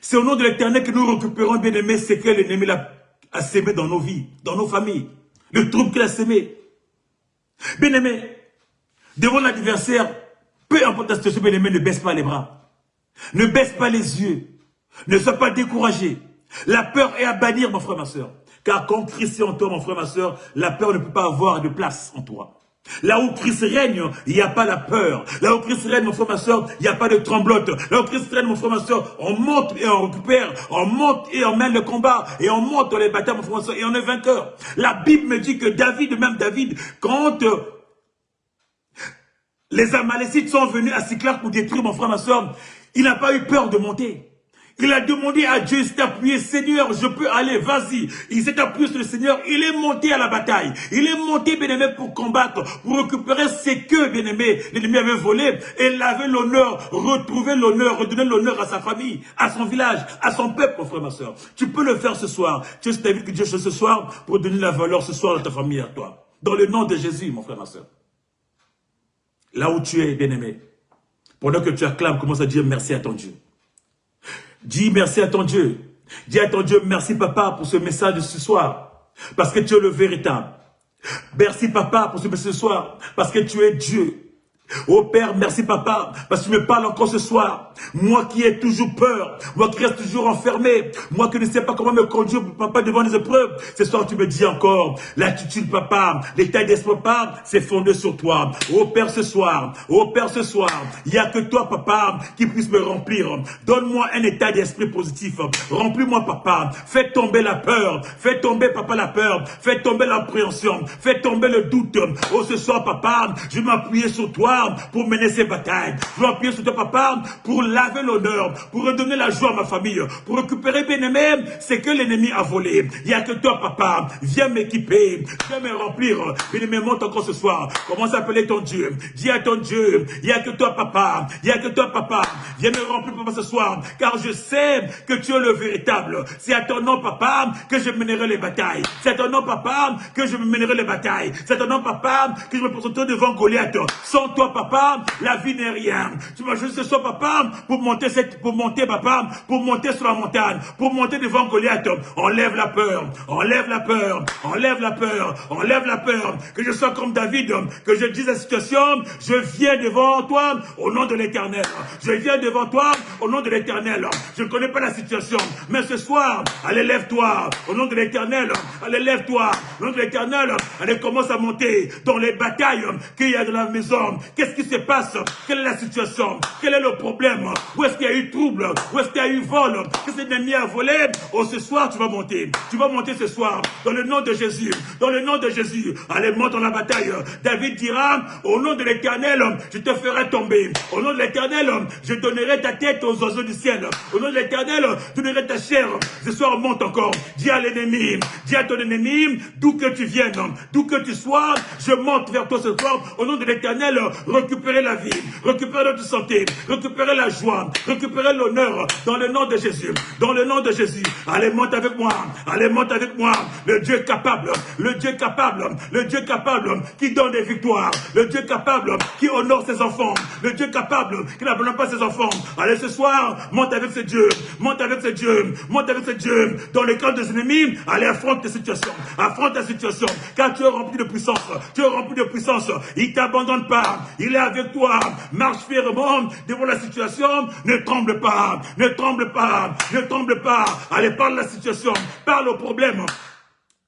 C'est au nom de l'Éternel que nous récupérons, bien-aimé, ce que l'ennemi a sémé dans nos vies, dans nos familles. Le trouble qu'il a sémé. Bien-aimé, devant l'adversaire, peu importe la situation, bien-aimé, ne baisse pas les bras. Ne baisse pas les yeux. Ne sois pas découragé. La peur est à bannir, mon frère, ma soeur. Car quand Christ est en toi, mon frère, ma soeur, la peur ne peut pas avoir de place en toi. Là où Christ règne, il n'y a pas la peur. Là où Christ règne, mon frère, ma soeur, il n'y a pas de tremblote. Là où Christ règne, mon frère, ma soeur, on monte et on récupère. On monte et on mène le combat. Et on monte dans les batailles, mon frère, ma soeur, et on est vainqueur. La Bible me dit que David, même David, quand les Amalécites sont venus à Siclag pour détruire, mon frère, ma soeur, il n'a pas eu peur de monter. Il a demandé à Dieu, il s'est appuyé, Seigneur, je peux aller, vas-y. Il s'est appuyé sur le Seigneur, il est monté à la bataille. Il est monté, bien-aimé, pour combattre, pour récupérer ce que, bien-aimé, l'ennemi avait volé. Et laver l'honneur, retrouver l'honneur, redonner l'honneur à sa famille, à son village, à son peuple, mon frère, ma soeur. Tu peux le faire ce soir. Tu sais, que Dieu fait ce soir pour donner la valeur ce soir à ta famille, à toi. Dans le nom de Jésus, mon frère, ma soeur. Là où tu es, bien-aimé, pendant que tu acclames, commence à dire merci à ton Dieu. Dis merci à ton Dieu. Dis à ton Dieu, merci papa pour ce message de ce soir. Parce que tu es le véritable. Merci papa pour ce message de ce soir. Parce que tu es Dieu. Oh Père, merci papa, parce que tu me parles encore ce soir. Moi qui ai toujours peur, moi qui reste toujours enfermé, moi qui ne sais pas comment me conduire, papa, devant les épreuves. Ce soir, tu me dis encore, l'attitude, papa, l'état d'esprit, papa, c'est fondé sur toi. Oh Père, ce soir, il n'y a que toi, papa, qui puisse me remplir. Donne-moi un état d'esprit positif. Remplis-moi, papa. Fais tomber la peur. Fais tomber, papa, la peur. Fais tomber l'appréhension. Fais tomber le doute. Oh, ce soir, papa, je vais m'appuyer sur toi pour mener ces batailles. Je vais appuyer sur toi, papa, pour laver l'honneur, pour redonner la joie à ma famille, pour récupérer, bien-aimé, ce que l'ennemi a volé. Il n'y a que toi, papa. Viens m'équiper, viens me remplir. Bien-aimé, monte encore ce soir. Commence à appeler ton Dieu. Dis à ton Dieu, il n'y a que toi, papa. Il n'y a que toi, papa. Viens me remplir, papa, ce soir. Car je sais que tu es le véritable. C'est à ton nom, papa, que je mènerai les batailles. C'est à ton nom, papa, que je mènerai les batailles. C'est à ton nom, papa, que je me présenterai devant Goliath. Sans toi, papa, la vie n'est rien. Tu m'as juste ce soir, papa, pour monter, papa, pour monter sur la montagne, pour monter devant Goliath. Enlève la peur, enlève la peur, enlève la peur, enlève la peur. Que je sois comme David, que je dise la situation, je viens devant toi au nom de l'Éternel. Je viens devant toi au nom de l'Éternel. Je ne connais pas la situation, mais ce soir, allez, lève-toi au nom de l'Éternel. Allez, lève-toi au nom de l'Éternel. Allez, commence à monter dans les batailles qu'il y a dans la maison. Qu'est-ce qui se passe? Quelle est la situation? Quel est le problème? Où est-ce qu'il y a eu trouble? Où est-ce qu'il y a eu vol? Qu'est-ce que l'ennemi a volé? Oh, ce soir, tu vas monter. Tu vas monter ce soir. Dans le nom de Jésus. Dans le nom de Jésus. Allez, monte dans la bataille. David dira, au nom de l'Éternel, je te ferai tomber. Au nom de l'Éternel, je donnerai ta tête aux oiseaux du ciel. Au nom de l'Éternel, je donnerai ta chair. Ce soir, monte encore. Dis à l'ennemi, dis à ton ennemi, d'où que tu viennes, d'où que tu sois, je monte vers toi ce soir. Au nom de l'Éternel, récupérer la vie, récupérer notre santé, récupérer la joie, récupérer l'honneur, dans le nom de Jésus, dans le nom de Jésus. Allez, monte avec moi, allez, monte avec moi, le Dieu capable, le Dieu capable, le Dieu capable, qui donne des victoires, le Dieu capable, qui honore ses enfants, le Dieu capable, qui n'abandonne pas ses enfants. Allez, ce soir, monte avec ce Dieu, monte avec ce Dieu, monte avec ce Dieu, dans le camp des ennemis. Allez, affronte tes situations, affronte ta situation, car tu es rempli de puissance, tu es rempli de puissance, il t'abandonne pas, il est avec toi, marche fièrement devant la situation, ne tremble pas, ne tremble pas, ne tremble pas. Allez, parle la situation, parle au problème.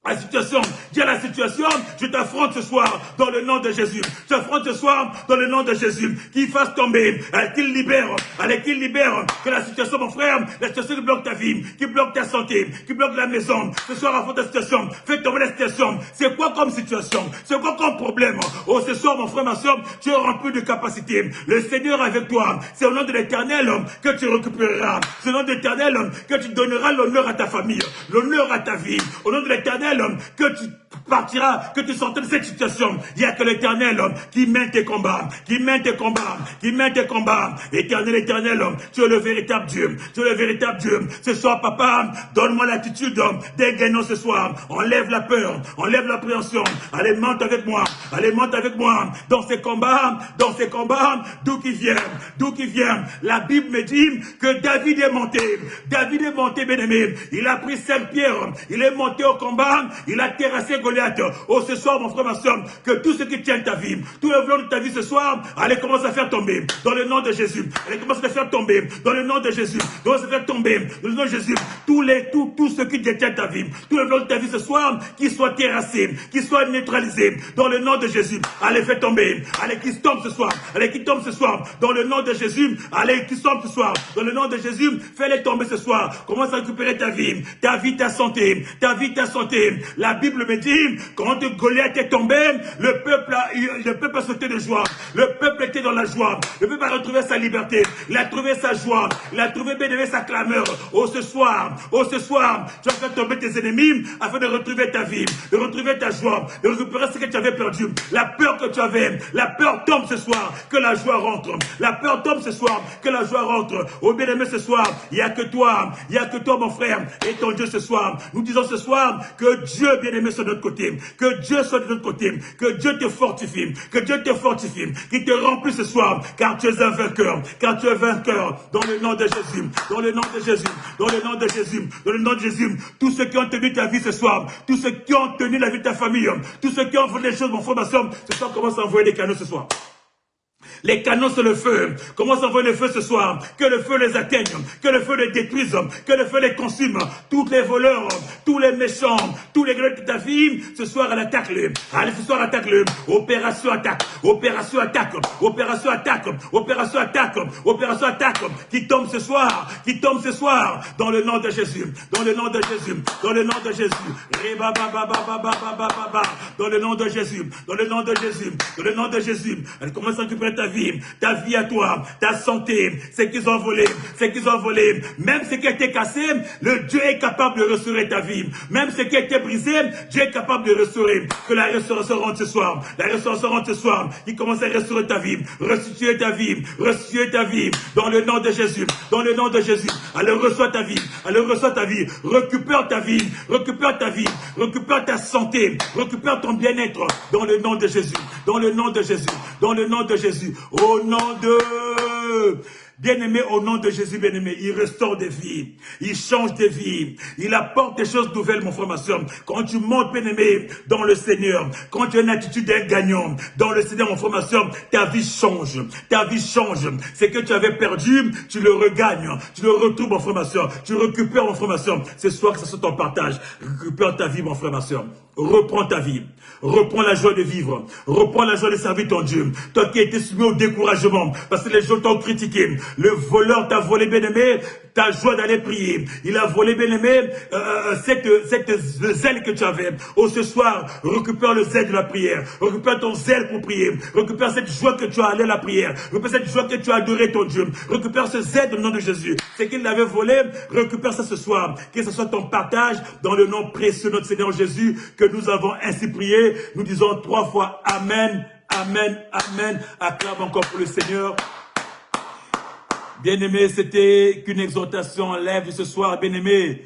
la situation, dis à la situation, je t'affronte ce soir dans le nom de Jésus. Je t'affronte ce soir dans le nom de Jésus. Qu'il fasse tomber, qu'il libère, que la situation, mon frère, la situation qui bloque ta vie, qui bloque ta santé, qui bloque la maison, ce soir affronte ta situation, fais tomber la situation. C'est quoi comme situation? C'est quoi comme problème? Oh, ce soir, mon frère, ma soeur, tu es rempli de capacité. Le Seigneur est avec toi. C'est au nom de l'Éternel que tu récupéreras. C'est au nom de l'Éternel que tu donneras l'honneur à ta famille, l'honneur à ta vie. Au nom de l'Éternel que tu partiras, que tu sortes de cette situation. Il n'y a que l'Éternel qui mène tes combats, qui mène tes combats, qui mène tes combats. Éternel, Éternel, tu es le véritable Dieu. Tu es le véritable Dieu. Ce soir, papa, donne-moi l'attitude des gagnants ce soir. Enlève la peur, enlève l'appréhension. Allez, monte avec moi. Allez, monte avec moi. Dans ces combats, d'où qui vient. La Bible me dit que David est monté. David est monté, bien-aimé. Il a pris 5 pierres. Il est monté au combat. Il a terrassé Goliath. Oh, ce soir, mon frère, ma soeur, que tout ce qui tient ta vie, tout le vlon de ta vie ce soir, allez, commence à faire tomber. Dans le nom de Jésus. Allez, commence à faire tomber. Dans le nom de Jésus. Commence à faire tomber. Dans le nom de Jésus. Tout ce qui détient ta vie, tout le vlon de ta vie ce soir, qu'il soit terrassé, qu'il soit neutralisé. Dans le nom de Jésus. Allez, fais tomber. Allez, qu'il tombe ce soir. Allez, qu'il tombe ce soir. Dans le nom de Jésus. Allez, qu'il tombe ce soir. Dans le nom de Jésus. Fais-les tomber ce soir. Commence à récupérer ta vie, ta santé, ta vie, ta santé. La Bible me dit, quand Goliath est tombé, le peuple a sauté de joie. Le peuple était dans la joie. Le peuple a retrouvé sa liberté. Il a trouvé sa joie. Il a trouvé bien sa clameur. Oh ce soir, tu vas faire tomber tes ennemis afin de retrouver ta vie, de retrouver ta joie, de récupérer ce que tu avais perdu. La peur que tu avais, la peur tombe ce soir, que la joie rentre. La peur tombe ce soir, que la joie rentre. Oh bien-aimé, ce soir, il n'y a que toi, mon frère, et ton Dieu ce soir. Nous disons ce soir que Dieu, bien-aimé, soit de notre côté, que Dieu soit de notre côté, que Dieu te fortifie, qu'il te remplit ce soir, car tu es un vainqueur, dans le nom de Jésus, dans le nom de Jésus, dans le nom de Jésus, dans le nom de Jésus. Tous ceux qui ont tenu ta vie ce soir, tous ceux qui ont tenu la vie de ta famille, tous ceux qui ont fait les choses, mon frère, ma soeur, ce soir, commence à envoyer des canaux ce soir. Les canons sur le feu. Commence à envoyer le feu ce soir. Que le feu les atteigne. Que le feu les détruise. Que le feu les consume. Tous les voleurs, tous les méchants, tous les gars de ta vie, ce soir, elle attaque-le. Allez, ce soir, attaque-le. Opération attaque. Opération attaque. Opération attaque. Opération attaque. Opération attaque. Qui tombe ce soir. Qui tombe ce soir. Dans le nom de Jésus. Dans le nom de Jésus. Dans le nom de Jésus. Dans le nom de Jésus. Dans le nom de Jésus. Dans le nom de Jésus. Elle commence à récupérer ta vie à toi, ta santé, ce qu'ils ont volé, même ce qui a été cassé, le Dieu est capable de restaurer ta vie, même ce qui a été brisé, Dieu est capable de restaurer, que la restauration rentre ce soir, qui commence à restaurer ta vie, restituer ta vie, dans le nom de Jésus, allez, reçois ta vie, récupère ta vie, récupère ta santé, récupère ton bien-être, dans le nom de Jésus, dans le nom de Jésus, au nom de... Bien-aimé, au nom de Jésus, bien-aimé, il restaure des vies, il change des vies, il apporte des choses nouvelles, mon frère, ma soeur. Quand tu montes, bien-aimé, dans le Seigneur, quand tu as une attitude d'un gagnant, dans le Seigneur, mon frère, ma soeur, ta vie change, Ce que tu avais perdu, tu le regagnes, tu le retrouves, mon frère, ma soeur, tu récupères, mon frère, ma soeur. Ce soir, que ça soit ton partage, récupère ta vie, mon frère, ma soeur. Reprends ta vie, reprends la joie de vivre, reprends la joie de servir ton Dieu. Toi qui as été soumis au découragement, parce que les gens t'ont critiqué, le voleur t'a volé, bien-aimé, ta joie d'aller prier. Il a volé, bien-aimé, le zèle que tu avais. Oh, ce soir, récupère le zèle de la prière, récupère ton zèle pour prier, récupère cette joie que tu as allé à la prière, récupère cette joie que tu as adoré ton Dieu, récupère ce zèle dans le nom de Jésus. C'est qu'il l'avait volé, récupère ça ce soir, que ce soit ton partage dans le nom précieux de notre Seigneur Jésus, que nous avons ainsi prié. Nous disons 3 fois Amen, Amen, Amen. Acclame encore pour le Seigneur. Bien-aimé, c'était qu'une exhortation. Lève ce soir, bien-aimé.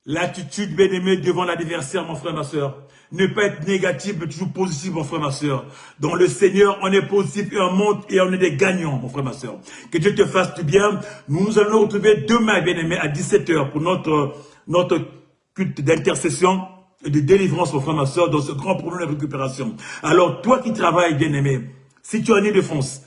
L'attitude, bien-aimé, devant l'adversaire, mon frère, ma soeur. Ne pas être négatif, mais toujours positif, mon frère, ma soeur. Dans le Seigneur, on est positif et on monte et on est des gagnants, mon frère, ma soeur. Que Dieu te fasse du bien. Nous allons nous retrouver demain, bien-aimé, à 17 h pour notre culte d'intercession et de délivrance, mon frère, ma soeur, dans ce grand problème de récupération. Alors, toi qui travailles, bien-aimé, si tu es en Île-de-France,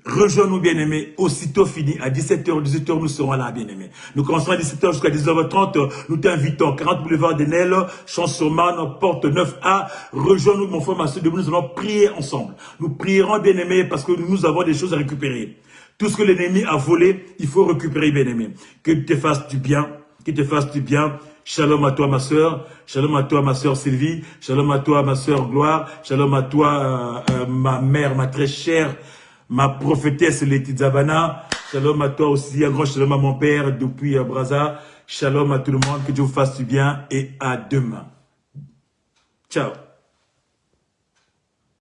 Rejoins-nous, bien-aimés, aussitôt fini, à 17h, 18h, nous serons là, bien-aimés. Nous commencerons à 17h jusqu'à 19h30, nous t'invitons, 40 boulevard des Nel, Champs-sur-Marne, porte 9A, rejoins-nous, mon frère, ma soeur, nous allons prier ensemble. Nous prierons, bien-aimés, parce que nous avons des choses à récupérer. Tout ce que l'ennemi a volé, il faut récupérer, bien-aimés. Que tu te fasses du bien, qu'il te fasse du bien. Shalom à toi, ma soeur. Shalom à toi, ma soeur Sylvie. Shalom à toi, ma soeur Gloire. Shalom à toi, ma mère, ma très chère, ma prophétesse Leti Zabana. Shalom à toi aussi. Un grand shalom à mon père depuis Brazza. Shalom à tout le monde. Que Dieu vous fasse du bien et à demain. Ciao.